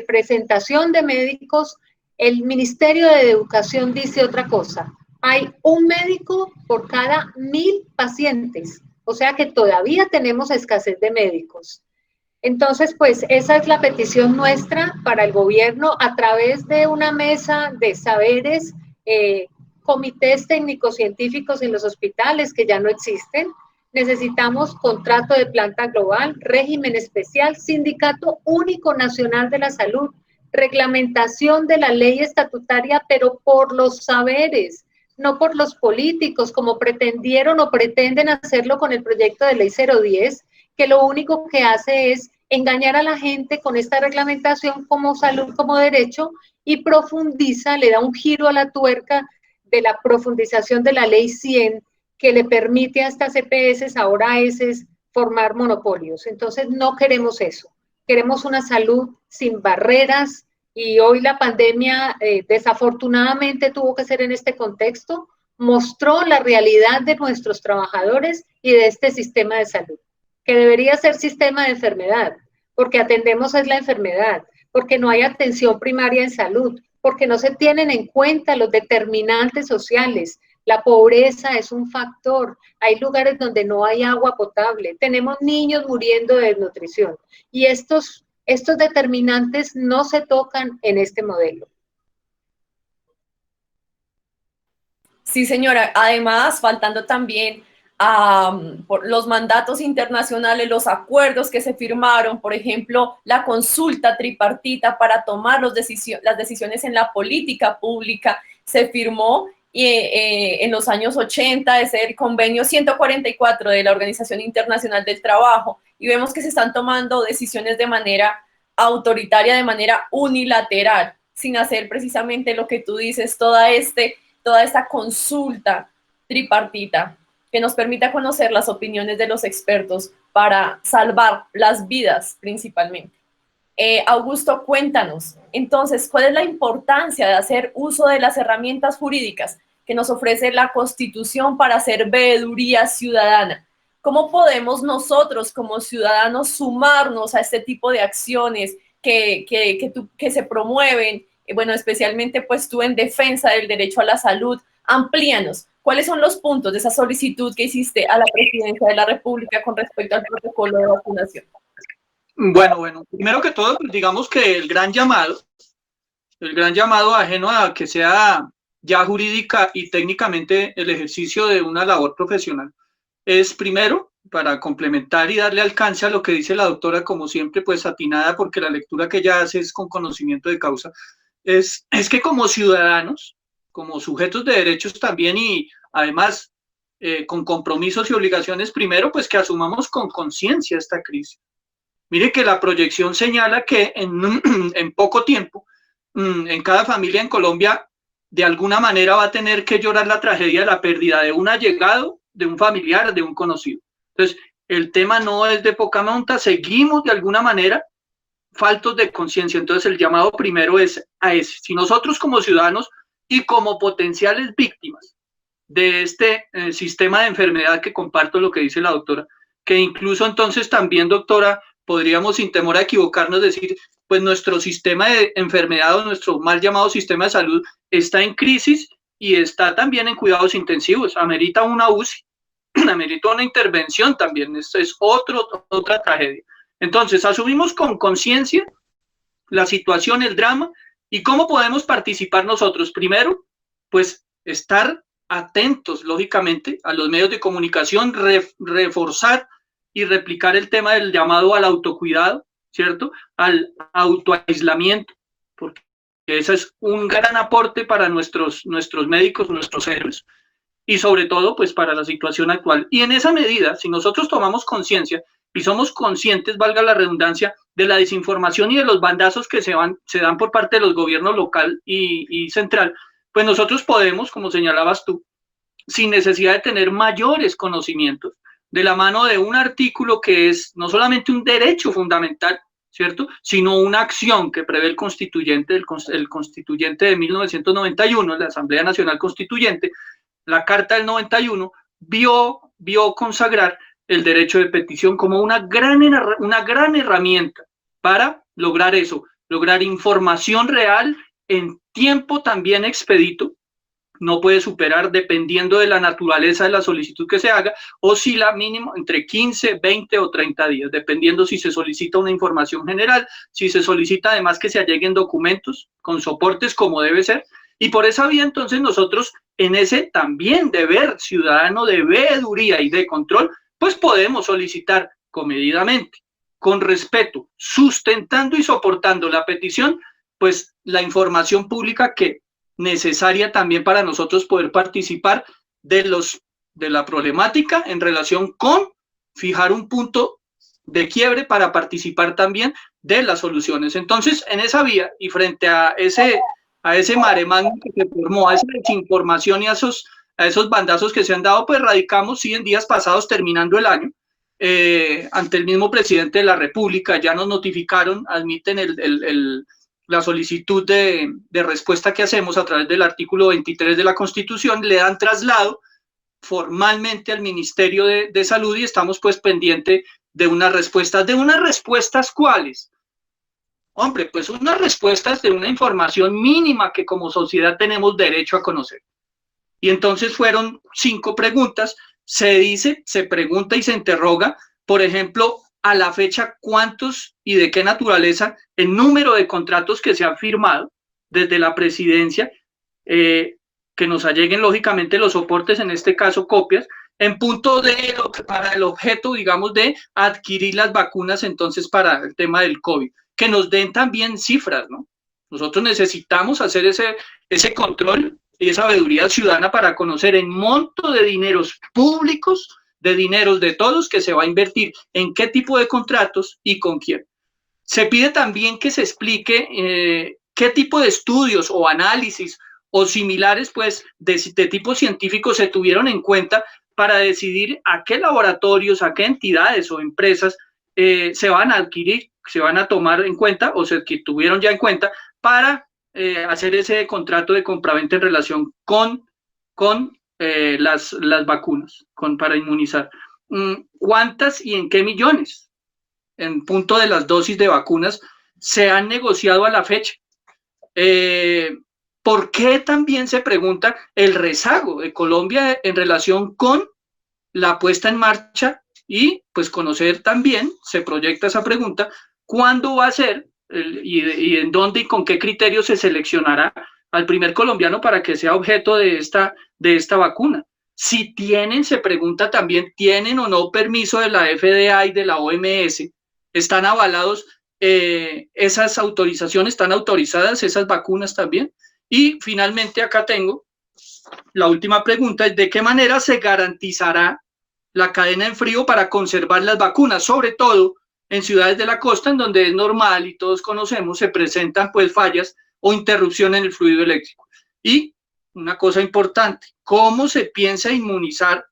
presentación de médicos, el Ministerio de Educación dice otra cosa. Hay un médico por cada 1,000 pacientes. O sea que todavía tenemos escasez de médicos. Entonces, pues esa es la petición nuestra para el gobierno a través de una mesa de saberes, comités técnicos científicos en los hospitales que ya no existen. Necesitamos contrato de planta global, régimen especial, sindicato único nacional de la salud, reglamentación de la ley estatutaria, pero por los saberes. no por los políticos, como pretendieron o pretenden hacerlo con el proyecto de ley 010, que lo único que hace es engañar a la gente con esta reglamentación como salud, como derecho, y profundiza, le da un giro a la tuerca de la profundización de la ley 100, que le permite a estas EPS, ahora AS, formar monopolios. Entonces no queremos eso, queremos una salud sin barreras, y hoy la pandemia desafortunadamente tuvo que ser en este contexto, mostró la realidad de nuestros trabajadores y de este sistema de salud, que debería ser sistema de enfermedad, porque atendemos es la enfermedad, porque no hay atención primaria en salud, porque no se tienen en cuenta los determinantes sociales. La pobreza es un factor, hay lugares donde no hay agua potable, tenemos niños muriendo de desnutrición, y estos determinantes no se tocan en este modelo. Sí, señora. Además, faltando también por los mandatos internacionales, los acuerdos que se firmaron, por ejemplo, la consulta tripartita para tomar las decisiones en la política pública, se firmó en los años 80, es el convenio 144 de la Organización Internacional del Trabajo, y vemos que se están tomando decisiones de manera autoritaria, de manera unilateral, sin hacer precisamente lo que tú dices, toda esta consulta tripartita que nos permita conocer las opiniones de los expertos para salvar las vidas principalmente. Augusto, cuéntanos, entonces, ¿cuál es la importancia de hacer uso de las herramientas jurídicas que nos ofrece la Constitución para hacer veeduría ciudadana? ¿Cómo podemos nosotros como ciudadanos sumarnos a este tipo de acciones que se promueven? Bueno, especialmente pues tú en defensa del derecho a la salud. Amplíanos, ¿cuáles son los puntos de esa solicitud que hiciste a la Presidencia de la República con respecto al protocolo de vacunación? Bueno, primero que todo, pues digamos que el gran llamado ajeno a que sea ya jurídica y técnicamente el ejercicio de una labor profesional, es primero para complementar y darle alcance a lo que dice la doctora, como siempre, pues atinada, porque la lectura que ella hace es con conocimiento de causa, es que como ciudadanos, como sujetos de derechos también, y además con compromisos y obligaciones, primero, pues que asumamos con conciencia esta crisis. Mire que la proyección señala que en poco tiempo, en cada familia en Colombia, de alguna manera va a tener que llorar la tragedia de la pérdida de un allegado, de un familiar, de un conocido. Entonces, el tema no es de poca monta, seguimos de alguna manera faltos de conciencia. Entonces, el llamado primero es a ese. Si nosotros como ciudadanos y como potenciales víctimas de este sistema de enfermedad, que comparto lo que dice la doctora, que incluso entonces también, doctora, podríamos sin temor a equivocarnos decir, pues nuestro sistema de enfermedad o nuestro mal llamado sistema de salud está en crisis y está también en cuidados intensivos, amerita una UCI, amerita una intervención también, esto es otra tragedia. Entonces, asumimos con conciencia la situación, el drama, y cómo podemos participar nosotros. Primero, pues estar atentos, lógicamente, a los medios de comunicación, reforzar y replicar el tema del llamado al autocuidado, ¿cierto? Al autoaislamiento, porque ese es un gran aporte para nuestros médicos, nuestros héroes, y sobre todo, pues para la situación actual. Y en esa medida, si nosotros tomamos conciencia y somos conscientes, valga la redundancia, de la desinformación y de los bandazos que se dan por parte de los gobiernos local y central, pues nosotros podemos, como señalabas tú, sin necesidad de tener mayores conocimientos, de la mano de un artículo que es no solamente un derecho fundamental, ¿cierto?, sino una acción que prevé el constituyente de 1991, la Asamblea Nacional Constituyente, la Carta del 91, vio consagrar el derecho de petición como una gran herramienta para lograr eso, lograr información real en tiempo también expedito. No puede superar, dependiendo de la naturaleza de la solicitud que se haga, o si la mínima entre 15, 20 o 30 días, dependiendo si se solicita una información general, si se solicita además que se alleguen documentos con soportes como debe ser. Y por esa vía, entonces, nosotros en ese también deber ciudadano de veeduría y de control, pues podemos solicitar comedidamente, con respeto, sustentando y soportando la petición, pues la información pública que necesaria también para nosotros poder participar de la problemática en relación con fijar un punto de quiebre para participar también de las soluciones. Entonces, en esa vía y frente a ese mare magnum que se formó, a esa desinformación y a esos bandazos que se han dado, pues radicamos, sí, en días pasados, terminando el año, ante el mismo presidente de la República. Ya nos notificaron, admiten la solicitud de respuesta que hacemos a través del artículo 23 de la Constitución, le dan traslado formalmente al Ministerio de Salud y estamos pues pendientes de unas respuestas ¿cuáles? Hombre, pues unas respuestas de una información mínima que como sociedad tenemos derecho a conocer. Y entonces fueron 5 preguntas, se pregunta y se interroga, por ejemplo, a la fecha, cuántos y de qué naturaleza, el número de contratos que se han firmado desde la presidencia, que nos alleguen lógicamente los soportes, en este caso copias, en punto de, para el objeto, digamos, de adquirir las vacunas entonces para el tema del COVID, que nos den también cifras, ¿no? Nosotros necesitamos hacer ese control y esa sabiduría ciudadana para conocer el monto de dineros públicos, de dineros de todos que se va a invertir, en qué tipo de contratos y con quién. Se pide también que se explique qué tipo de estudios o análisis o similares, pues, de tipo científico se tuvieron en cuenta para decidir a qué laboratorios, a qué entidades o empresas se van a adquirir, se van a tomar en cuenta o se tuvieron ya en cuenta para hacer ese contrato de compraventa en relación con las vacunas, para inmunizar. ¿Cuántas y en qué millones, en punto de las dosis de vacunas, se han negociado a la fecha? ¿Por qué también se pregunta el rezago de Colombia en relación con la puesta en marcha? Y pues conocer también, se proyecta esa pregunta, ¿cuándo va a ser y en dónde y con qué criterio se seleccionará al primer colombiano para que sea objeto de esta vacuna? Si tienen, se pregunta también, ¿tienen o no permiso de la FDA y de la OMS? ¿Están avalados esas autorizaciones? ¿Están autorizadas esas vacunas también? Y finalmente acá tengo la última pregunta, es ¿de qué manera se garantizará la cadena en frío para conservar las vacunas? Sobre todo en ciudades de la costa, en donde es normal y todos conocemos, se presentan pues fallas o interrupción en el fluido eléctrico. Y una cosa importante, ¿cómo se piensa inmunizar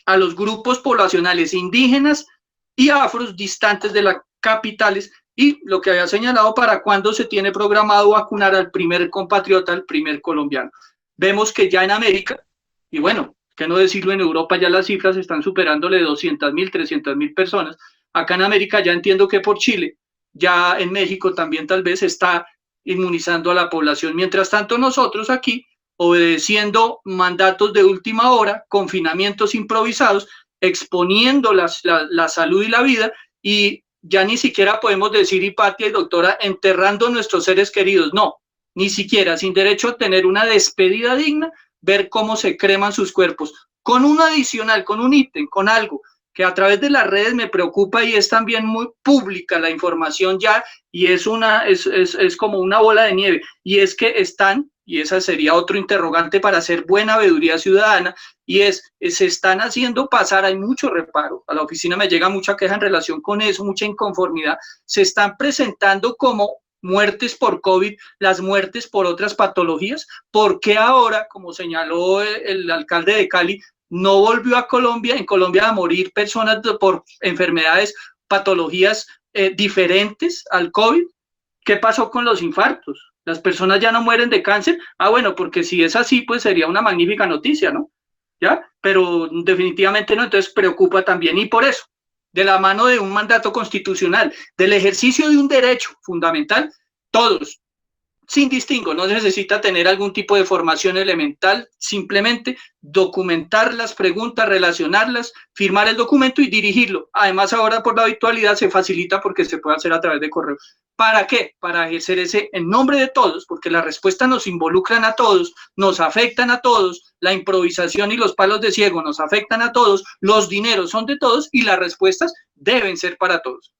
a los grupos poblacionales indígenas y afros distantes de las capitales? Y lo que había señalado, ¿para cuándo se tiene programado vacunar al primer compatriota, al primer colombiano? Vemos que ya en América, y bueno, que no decirlo, en Europa ya las cifras están superándole 200.000, 300.000 personas. Acá en América ya entiendo que por Chile, ya en México también tal vez está inmunizando a la población. Mientras tanto, nosotros aquí, obedeciendo mandatos de última hora, confinamientos improvisados, exponiendo la salud y la vida, y ya ni siquiera podemos decir, Hipatia y doctora, enterrando a nuestros seres queridos. No, ni siquiera, sin derecho a tener una despedida digna, ver cómo se creman sus cuerpos. Con un adicional, con un ítem, con algo que a través de las redes me preocupa, y es también muy pública la información ya, y es como una bola de nieve, y es que están, y esa sería otro interrogante para hacer buena veeduría ciudadana, y se están haciendo pasar, hay mucho reparo, a la oficina me llega mucha queja en relación con eso, mucha inconformidad, se están presentando como muertes por COVID, las muertes por otras patologías. ¿Por qué ahora, como señaló el alcalde de Cali, no volvió a Colombia, en Colombia, a morir personas por enfermedades, patologías diferentes al COVID? ¿Qué pasó con los infartos? ¿Las personas ya no mueren de cáncer? Ah, bueno, porque si es así, pues sería una magnífica noticia, ¿no? ¿Ya? Pero definitivamente no, entonces preocupa también, y por eso, de la mano de un mandato constitucional, del ejercicio de un derecho fundamental, todos, sin distingo, no necesita tener algún tipo de formación elemental, simplemente documentar las preguntas, relacionarlas, firmar el documento y dirigirlo. Además, ahora por la virtualidad se facilita porque se puede hacer a través de correo. ¿Para qué? Para ejercer ese en nombre de todos, porque las respuestas nos involucran a todos, nos afectan a todos, la improvisación y los palos de ciego nos afectan a todos, los dineros son de todos y las respuestas deben ser para todos.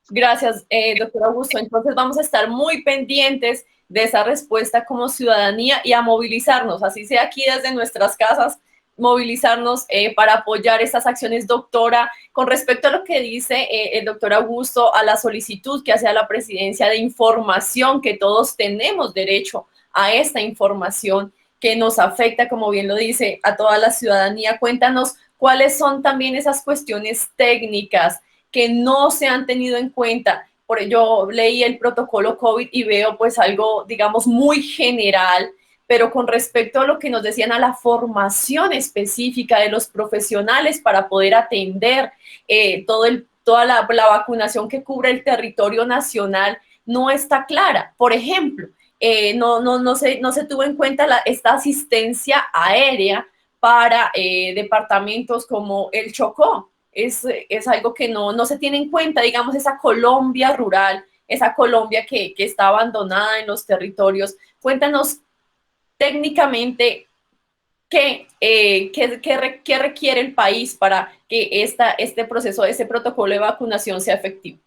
Gracias, doctor Augusto. Entonces vamos a estar muy pendientes de esa respuesta como ciudadanía y a movilizarnos, así sea aquí desde nuestras casas, movilizarnos para apoyar estas acciones. Doctora, con respecto a lo que dice el doctor Augusto, a la solicitud que hace a la presidencia de información, que todos tenemos derecho a esta información que nos afecta, como bien lo dice, a toda la ciudadanía. Cuéntanos cuáles son también esas cuestiones técnicas que no se han tenido en cuenta. Por ello, leí el protocolo COVID y veo pues algo, digamos, muy general, pero con respecto a lo que nos decían, a la formación específica de los profesionales para poder atender toda la vacunación que cubre el territorio nacional, no está clara. Por ejemplo, no se tuvo en cuenta esta asistencia aérea para departamentos como el Chocó. Es algo que no se tiene en cuenta, digamos, esa Colombia rural, esa Colombia que está abandonada en los territorios. Cuéntanos técnicamente qué requiere el país para que este proceso, este protocolo de vacunación sea efectivo.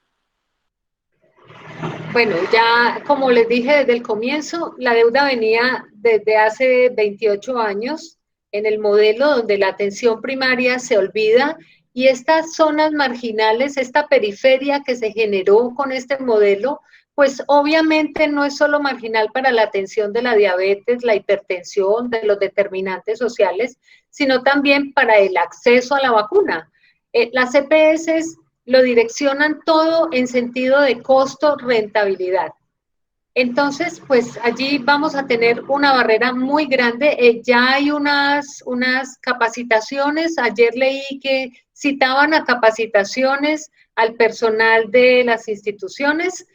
Bueno, ya como les dije desde el comienzo, la deuda venía desde hace 28 años en el modelo donde la atención primaria se olvida y estas zonas marginales, esta periferia que se generó con este modelo, pues obviamente no es solo marginal para la atención de la diabetes, la hipertensión, de los determinantes sociales, sino también para el acceso a la vacuna. Las EPS lo direccionan todo en sentido de costo-rentabilidad. Entonces, pues allí vamos a tener una barrera muy grande. Ya hay unas capacitaciones. Ayer leí que citaban a capacitaciones al personal de las instituciones,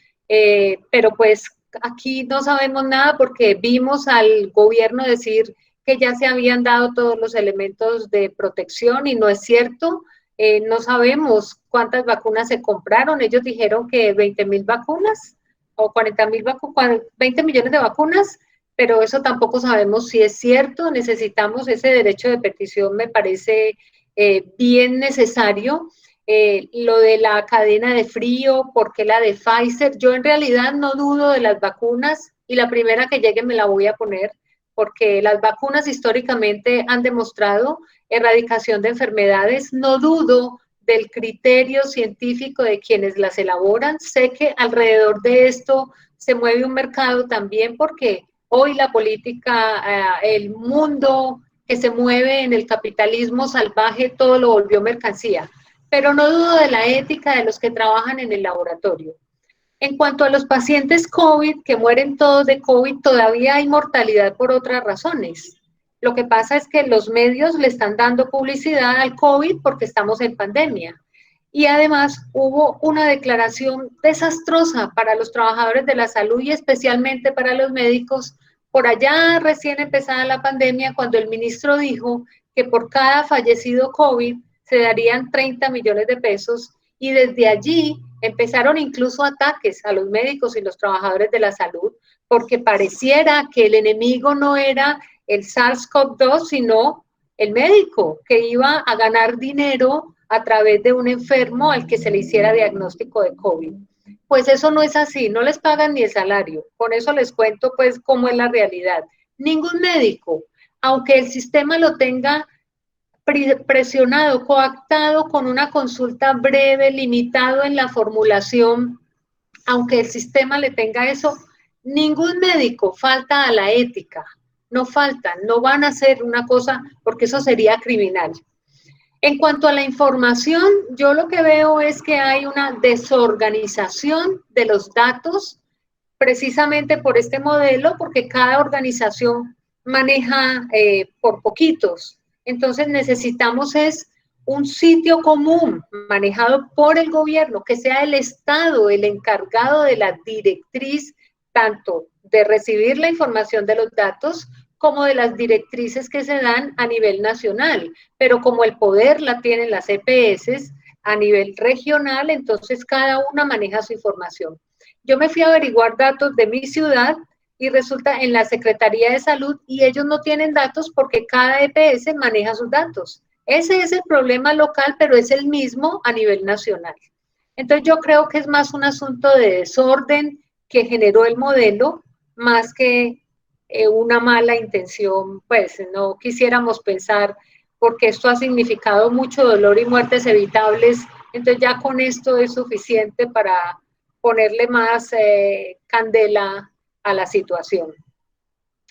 pero pues aquí no sabemos nada porque vimos al gobierno decir que ya se habían dado todos los elementos de protección y no es cierto. No sabemos cuántas vacunas se compraron. Ellos dijeron que 20,000 vacunas o 40,000 vacunas, 20 millones de vacunas, pero eso tampoco sabemos si es cierto. Necesitamos ese derecho de petición, me parece bien necesario. Lo de la cadena de frío, ¿por qué la de Pfizer? Yo en realidad no dudo de las vacunas y la primera que llegue me la voy a poner, porque las vacunas históricamente han demostrado erradicación de enfermedades. No dudo del criterio científico de quienes las elaboran. Sé que alrededor de esto se mueve un mercado también porque hoy la política, el mundo que se mueve en el capitalismo salvaje, todo lo volvió mercancía. Pero no dudo de la ética de los que trabajan en el laboratorio. En cuanto a los pacientes COVID, que mueren todos de COVID, todavía hay mortalidad por otras razones. Lo que pasa es que los medios le están dando publicidad al COVID porque estamos en pandemia. Y además hubo una declaración desastrosa para los trabajadores de la salud y especialmente para los médicos por allá recién empezada la pandemia, cuando el ministro dijo que por cada fallecido COVID se darían 30 millones de pesos y desde allí empezaron incluso ataques a los médicos y los trabajadores de la salud porque pareciera que el enemigo no era el SARS-CoV-2, sino el médico, que iba a ganar dinero a través de un enfermo al que se le hiciera diagnóstico de COVID. Pues eso no es así, no les pagan ni el salario. Con eso les cuento pues cómo es la realidad. Ningún médico, aunque el sistema lo tenga presionado, coactado con una consulta breve, limitado en la formulación, aunque el sistema le tenga eso, ningún médico falta a la ética. No faltan, no van a hacer una cosa porque eso sería criminal. En cuanto a la información, yo lo que veo es que hay una desorganización de los datos precisamente por este modelo, porque cada organización maneja por poquitos. Entonces necesitamos es un sitio común manejado por el gobierno, que sea el Estado el encargado de la directriz tanto de recibir la información de los datos como de las directrices que se dan a nivel nacional, pero como el poder la tienen las EPS a nivel regional, entonces cada una maneja su información. Yo me fui a averiguar datos de mi ciudad y resulta en la Secretaría de Salud y ellos no tienen datos porque cada EPS maneja sus datos. Ese es el problema local, pero es el mismo a nivel nacional. Entonces yo creo que es más un asunto de desorden que generó el modelo, más que una mala intención, pues no quisiéramos pensar, porque esto ha significado mucho dolor y muertes evitables, entonces ya con esto es suficiente para ponerle más candela a la situación.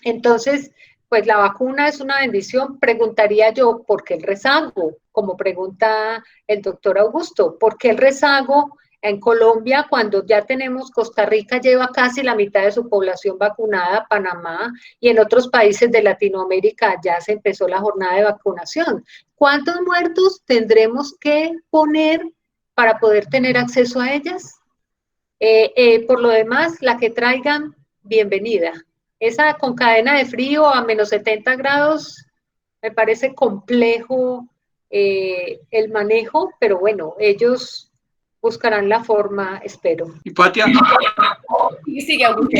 Entonces, pues la vacuna es una bendición. Preguntaría yo, ¿por qué el rezago? Como pregunta el doctor Augusto, ¿por qué el rezago en Colombia cuando ya tenemos, Costa Rica lleva casi la mitad de su población vacunada, Panamá y en otros países de Latinoamérica ya se empezó la jornada de vacunación? ¿Cuántos muertos tendremos que poner para poder tener acceso a ellas? Por lo demás, la que traigan, bienvenida. Esa con cadena de frío a menos 70 grados, me parece complejo el manejo, pero bueno, ellos buscarán la forma, espero. Hipatia. Y sigue, Augusto.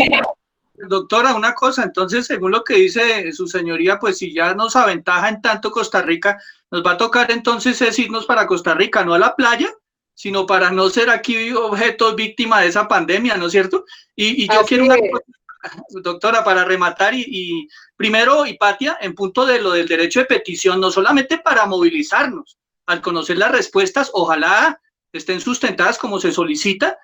Doctora, una cosa, entonces, según lo que dice su señoría, pues si ya nos aventaja en tanto Costa Rica, nos va a tocar entonces es irnos para Costa Rica, no a la playa, sino para no ser aquí objetos víctima de esa pandemia, ¿no es cierto? Y yo quiero una cosa, doctora, para rematar, y primero, Hipatia, en punto de lo del derecho de petición, no solamente para movilizarnos, al conocer las respuestas, ojalá estén sustentadas como se solicita,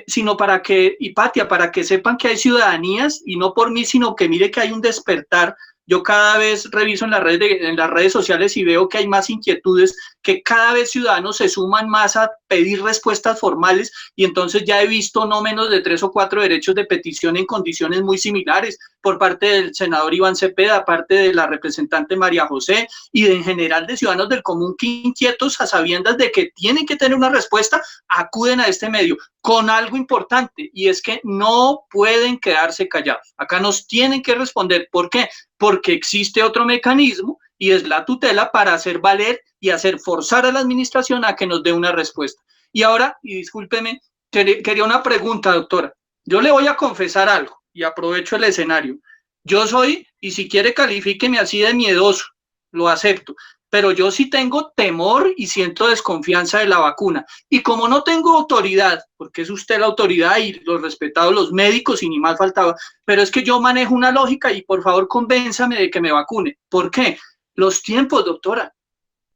sino para que, Hipatia, para que sepan que hay ciudadanías, y no por mí, sino que mire que hay un despertar. Yo cada vez reviso en las redes sociales y veo que hay más inquietudes, que cada vez ciudadanos se suman más a pedir respuestas formales, y entonces ya he visto no menos de 3 o 4 derechos de petición en condiciones muy similares por parte del senador Iván Cepeda, parte de la representante María José y en general de ciudadanos del común que inquietos a sabiendas de que tienen que tener una respuesta, acuden a este medio con algo importante, y es que no pueden quedarse callados. Acá nos tienen que responder. ¿Por qué? Porque existe otro mecanismo y es la tutela para hacer valer y hacer forzar a la administración a que nos dé una respuesta. Y ahora, y discúlpeme, quería una pregunta, doctora. Yo le voy a confesar algo y aprovecho el escenario. Yo soy, y si quiere califíqueme así de miedoso, lo acepto, pero yo sí tengo temor y siento desconfianza de la vacuna. Y como no tengo autoridad, porque es usted la autoridad y los respetados los médicos y ni más faltaba, pero es que yo manejo una lógica y por favor convénzame de que me vacune. ¿Por qué? Los tiempos, doctora.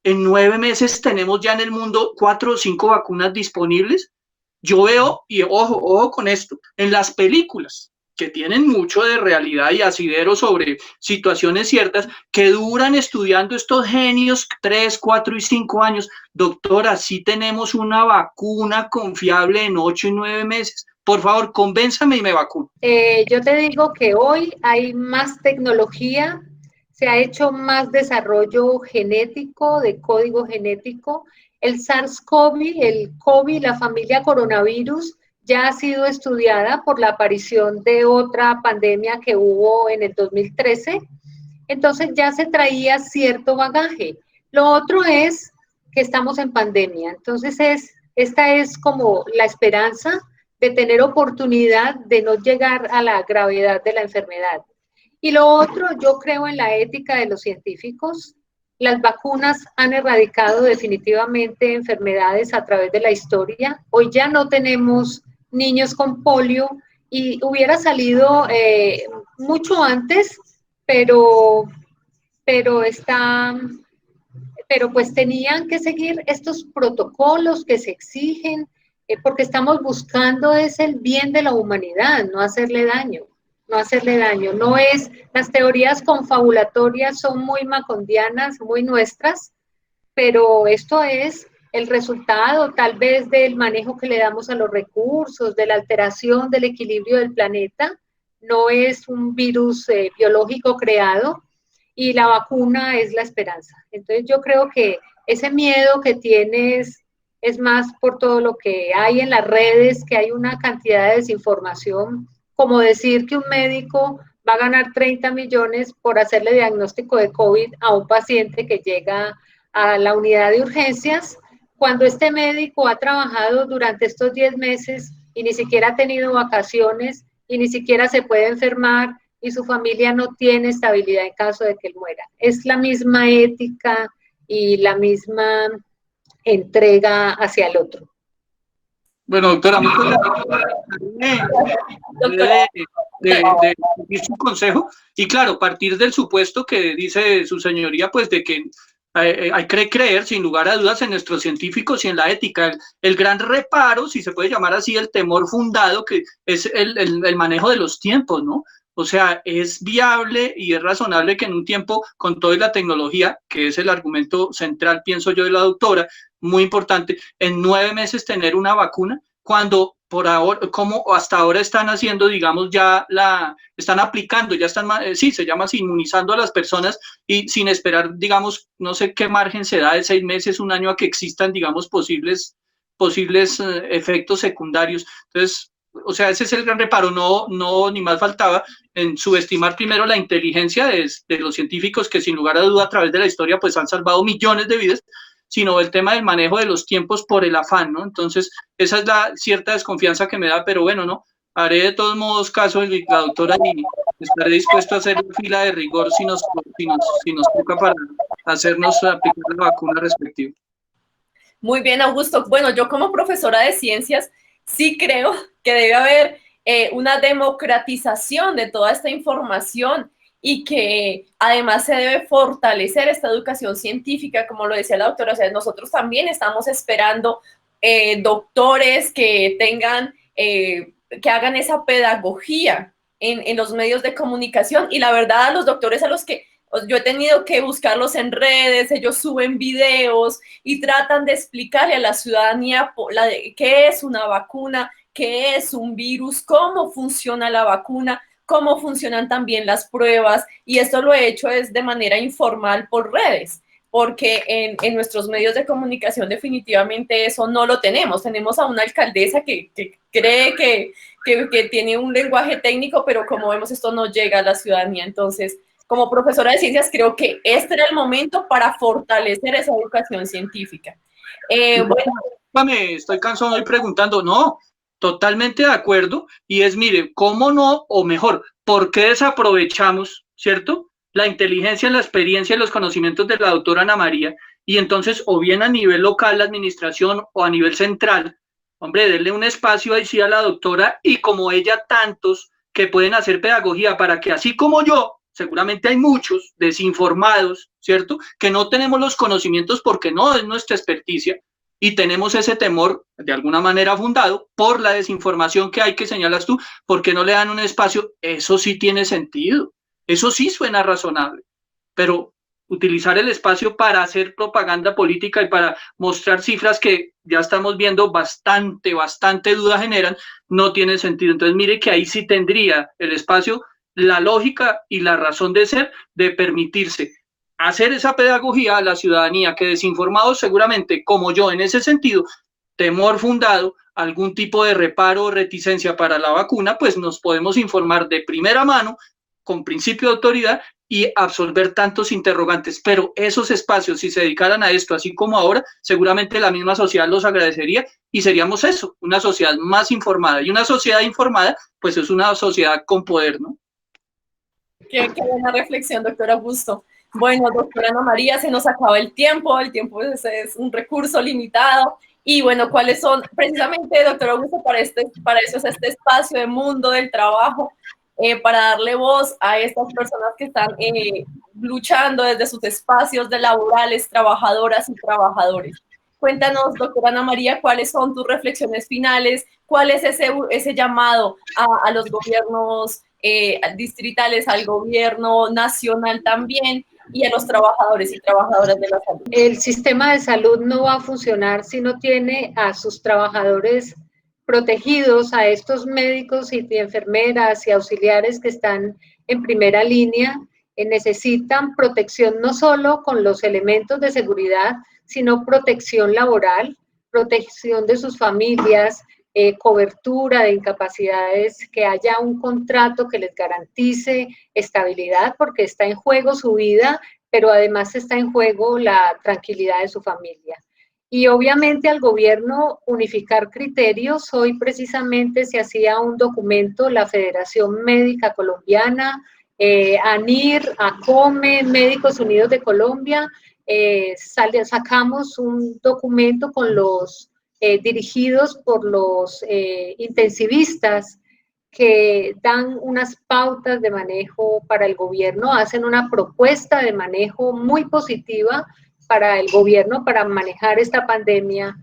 En 9 meses tenemos ya en el mundo 4 o 5 vacunas disponibles. Yo veo, y ojo con esto, en las películas, que tienen mucho de realidad y asidero sobre situaciones ciertas, que duran estudiando estos genios 3, 4 y 5 años. Doctora, sí tenemos una vacuna confiable en 8 y 9 meses. Por favor, convénzame y me vacuno. Yo te digo que hoy hay más tecnología, se ha hecho más desarrollo genético, de código genético. El SARS-CoV, el COVID, la familia coronavirus, ya ha sido estudiada por la aparición de otra pandemia que hubo en el 2013. Entonces ya se traía cierto bagaje. Lo otro es que estamos en pandemia. Entonces esta es como la esperanza de tener oportunidad de no llegar a la gravedad de la enfermedad. Y lo otro, yo creo en la ética de los científicos. Las vacunas han erradicado definitivamente enfermedades a través de la historia. Hoy ya no tenemos niños con polio y hubiera salido mucho antes, pero pues tenían que seguir estos protocolos que se exigen, porque estamos buscando es el bien de la humanidad, no hacerle daño. No es, las teorías confabulatorias son muy macondianas, muy nuestras, pero esto es el resultado tal vez del manejo que le damos a los recursos, de la alteración del equilibrio del planeta, no es un virus biológico creado, y la vacuna es la esperanza. Entonces yo creo que ese miedo que tienes es más por todo lo que hay en las redes, que hay una cantidad de desinformación, como decir que un médico va a ganar 30 millones por hacerle diagnóstico de COVID a un paciente que llega a la unidad de urgencias, cuando este médico ha trabajado durante estos 10 meses y ni siquiera ha tenido vacaciones y ni siquiera se puede enfermar y su familia no tiene estabilidad en caso de que él muera. Es la misma ética y la misma entrega hacia el otro. Bueno, doctora, muchas gracias de su consejo. Y claro, partir del supuesto que dice su señoría, pues de que hay que creer sin lugar a dudas en nuestros científicos y en la ética. El gran reparo, si se puede llamar así, el temor fundado, que es el manejo de los tiempos, ¿no? O sea, es viable y es razonable que en un tiempo, con toda la tecnología, que es el argumento central, pienso yo, de la doctora, muy importante, en 9 meses tener una vacuna, cuando por ahora, como hasta ahora están haciendo, digamos, ya están aplicando, ya están, sí, se llama así, inmunizando a las personas y sin esperar, digamos, no sé qué margen se da de 6 meses, un año a que existan, digamos, posibles efectos secundarios. Entonces, o sea, ese es el gran reparo, no, ni más faltaba en subestimar primero la inteligencia de los científicos que sin lugar a duda a través de la historia pues han salvado millones de vidas, sino el tema del manejo de los tiempos por el afán, ¿no? Entonces, esa es la cierta desconfianza que me da, pero bueno, ¿no? Haré de todos modos caso de la doctora y estaré dispuesto a hacer fila de rigor si nos toca para hacernos aplicar la vacuna respectiva. Muy bien, Augusto. Bueno, yo como profesora de ciencias sí creo que debe haber una democratización de toda esta información y que además se debe fortalecer esta educación científica, como lo decía la doctora. O sea, nosotros también estamos esperando doctores que tengan, que hagan esa pedagogía en los medios de comunicación, y la verdad a los doctores a los que yo he tenido que buscarlos en redes, ellos suben videos y tratan de explicarle a la ciudadanía qué es una vacuna, qué es un virus, cómo funciona la vacuna, cómo funcionan también las pruebas, y esto lo he hecho es de manera informal por redes, porque en nuestros medios de comunicación definitivamente eso no lo tenemos. Tenemos a una alcaldesa que cree que tiene un lenguaje técnico, pero como vemos esto no llega a la ciudadanía. Entonces, como profesora de ciencias, creo que este era el momento para fortalecer esa educación científica. Bueno, me estoy cansado hoy preguntando, no, totalmente de acuerdo, y es, mire, ¿cómo no, o mejor, por qué desaprovechamos, ¿cierto?, la inteligencia, la experiencia y los conocimientos de la doctora Ana María, y entonces, o bien a nivel local, la administración, o a nivel central, hombre, denle un espacio ahí sí a la doctora, y como ella, tantos que pueden hacer pedagogía para que así como yo, seguramente hay muchos desinformados, ¿cierto?, que no tenemos los conocimientos porque no es nuestra experticia, y tenemos ese temor de alguna manera fundado por la desinformación que hay, que señalas tú, porque no le dan un espacio. Eso sí tiene sentido, eso sí suena razonable, pero utilizar el espacio para hacer propaganda política y para mostrar cifras que ya estamos viendo bastante duda generan, no tiene sentido. Entonces mire que ahí sí tendría el espacio, la lógica y la razón de ser de permitirse hacer esa pedagogía a la ciudadanía, que desinformados seguramente, como yo en ese sentido, temor fundado, algún tipo de reparo o reticencia para la vacuna, pues nos podemos informar de primera mano, con principio de autoridad, y absolver tantos interrogantes. Pero esos espacios, si se dedicaran a esto, así como ahora, seguramente la misma sociedad los agradecería y seríamos eso, una sociedad más informada. Y una sociedad informada, pues es una sociedad con poder, ¿no? Qué buena reflexión, doctor Augusto. Bueno, doctora Ana María, se nos acaba el tiempo es un recurso limitado. Y bueno, ¿cuáles son precisamente, doctor Augusto, para eso es este espacio de mundo del trabajo, para darle voz a estas personas que están luchando desde sus espacios de laborales, trabajadoras y trabajadores? Cuéntanos, doctora Ana María, cuáles son tus reflexiones finales, cuál es ese llamado a los gobiernos distritales, al gobierno nacional también, y a los trabajadores y trabajadoras de la salud. El sistema de salud no va a funcionar si no tiene a sus trabajadores protegidos, a estos médicos y enfermeras y auxiliares que están en primera línea. Necesitan protección no solo con los elementos de seguridad, sino protección laboral, protección de sus familias, cobertura de incapacidades, que haya un contrato que les garantice estabilidad, porque está en juego su vida, pero además está en juego la tranquilidad de su familia. Y obviamente al gobierno unificar criterios. Hoy precisamente se hacía un documento, la Federación Médica Colombiana, ANIR, ACOME, Médicos Unidos de Colombia, sacamos un documento con los dirigidos por los intensivistas que dan unas pautas de manejo para el gobierno, hacen una propuesta de manejo muy positiva para el gobierno para manejar esta pandemia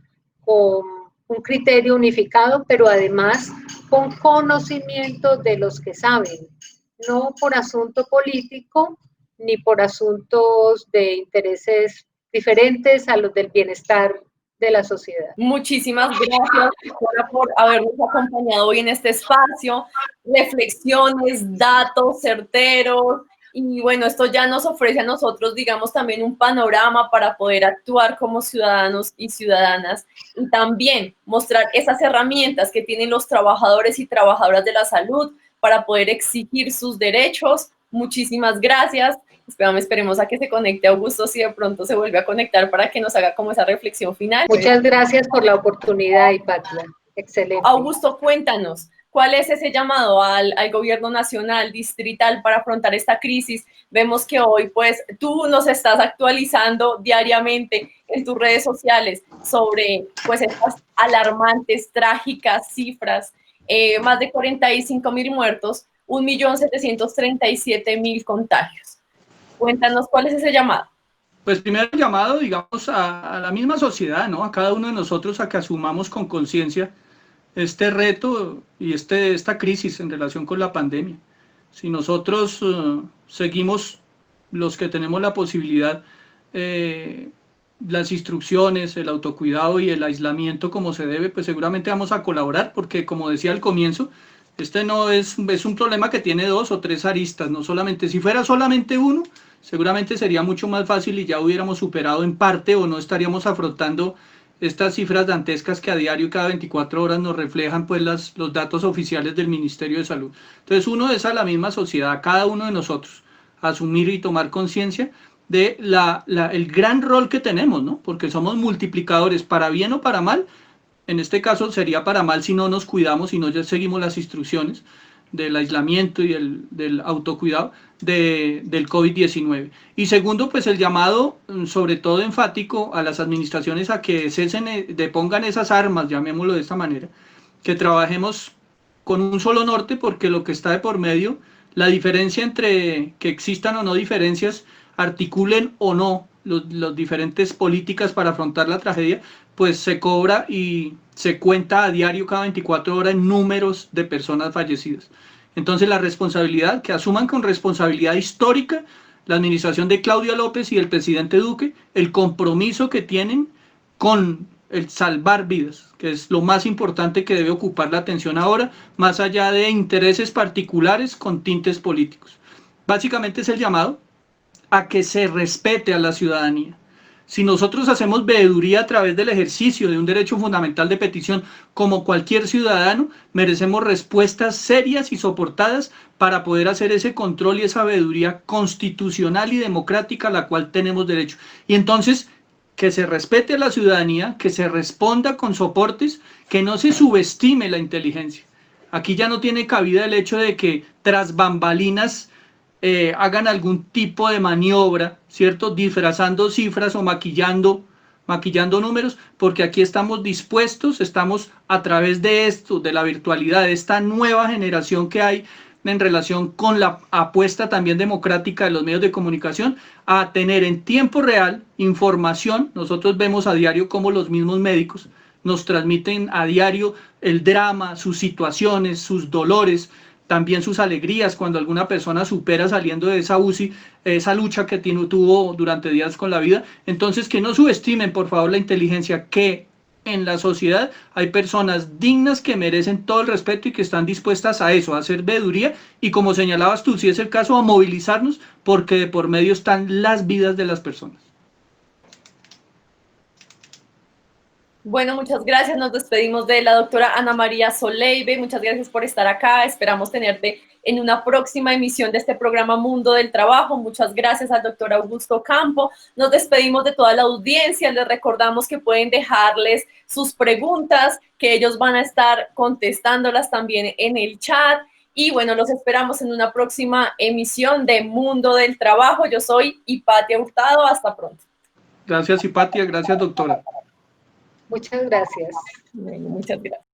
con un criterio unificado, pero además con conocimiento de los que saben, no por asunto político ni por asuntos de intereses diferentes a los del bienestar de la sociedad. Muchísimas gracias, doctora, por habernos acompañado hoy en este espacio. Reflexiones, datos certeros. Y bueno, esto ya nos ofrece a nosotros, digamos, también un panorama para poder actuar como ciudadanos y ciudadanas y también mostrar esas herramientas que tienen los trabajadores y trabajadoras de la salud para poder exigir sus derechos. Muchísimas gracias. Esperemos a que se conecte Augusto, si de pronto se vuelve a conectar para que nos haga como esa reflexión final. Muchas gracias por la oportunidad, Hipatia. Excelente. Augusto, cuéntanos, ¿cuál es ese llamado al gobierno nacional, distrital para afrontar esta crisis? Vemos que hoy, pues, tú nos estás actualizando diariamente en tus redes sociales sobre, pues, estas alarmantes, trágicas cifras, más de 45.000 muertos, 1.737.000 contagios. Cuéntanos, ¿cuál es ese llamado? Pues primero el llamado, digamos, a la misma sociedad, ¿no? A cada uno de nosotros a que asumamos con conciencia este reto y esta crisis en relación con la pandemia. Si nosotros seguimos, los que tenemos la posibilidad, las instrucciones, el autocuidado y el aislamiento como se debe, pues seguramente vamos a colaborar, porque como decía al comienzo, este no es un problema que tiene 2 o 3 aristas, no solamente, si fuera solamente uno, seguramente sería mucho más fácil y ya hubiéramos superado en parte o no estaríamos afrontando estas cifras dantescas que a diario y cada 24 horas nos reflejan pues los datos oficiales del Ministerio de Salud. Entonces uno es a la misma sociedad, cada uno de nosotros, asumir y tomar conciencia de el gran rol que tenemos, ¿no? Porque somos multiplicadores para bien o para mal. En este caso sería para mal si no nos cuidamos y no ya seguimos las instrucciones del aislamiento y del autocuidado del COVID-19. Y segundo, pues el llamado, sobre todo enfático, a las administraciones a que cesen, depongan esas armas, llamémoslo de esta manera, que trabajemos con un solo norte, porque lo que está de por medio, la diferencia entre que existan o no diferencias, articulen o no las diferentes políticas para afrontar la tragedia, pues se cobra y se cuenta a diario cada 24 horas en números de personas fallecidas. Entonces la responsabilidad, que asuman con responsabilidad histórica la administración de Claudia López y el presidente Duque, el compromiso que tienen con el salvar vidas, que es lo más importante que debe ocupar la atención ahora, más allá de intereses particulares con tintes políticos. Básicamente es el llamado a que se respete a la ciudadanía. Si nosotros hacemos veeduría a través del ejercicio de un derecho fundamental de petición como cualquier ciudadano, merecemos respuestas serias y soportadas para poder hacer ese control y esa veeduría constitucional y democrática a la cual tenemos derecho. Y entonces, que se respete a la ciudadanía, que se responda con soportes, que no se subestime la inteligencia. Aquí ya no tiene cabida el hecho de que tras bambalinas hagan algún tipo de maniobra, ¿cierto? Disfrazando cifras o maquillando números, porque aquí estamos dispuestos, estamos a través de esto, de la virtualidad, de esta nueva generación que hay en relación con la apuesta también democrática de los medios de comunicación, a tener en tiempo real información. Nosotros vemos a diario cómo los mismos médicos nos transmiten a diario el drama, sus situaciones, sus dolores, también sus alegrías cuando alguna persona supera saliendo de esa UCI, esa lucha que tuvo durante días con la vida. Entonces, que no subestimen, por favor, la inteligencia, que en la sociedad hay personas dignas que merecen todo el respeto y que están dispuestas a eso, a hacer veeduría y, como señalabas tú, si es el caso, a movilizarnos, porque de por medio están las vidas de las personas. Bueno, muchas gracias. Nos despedimos de la doctora Ana María Soleibe. Muchas gracias por estar acá. Esperamos tenerte en una próxima emisión de este programa Mundo del Trabajo. Muchas gracias al doctor Augusto Campo. Nos despedimos de toda la audiencia. Les recordamos que pueden dejarles sus preguntas, que ellos van a estar contestándolas también en el chat. Y bueno, los esperamos en una próxima emisión de Mundo del Trabajo. Yo soy Hipatia Hurtado. Hasta pronto. Gracias, Hipatia. Gracias, doctora. Muchas gracias. Bueno, muchas gracias.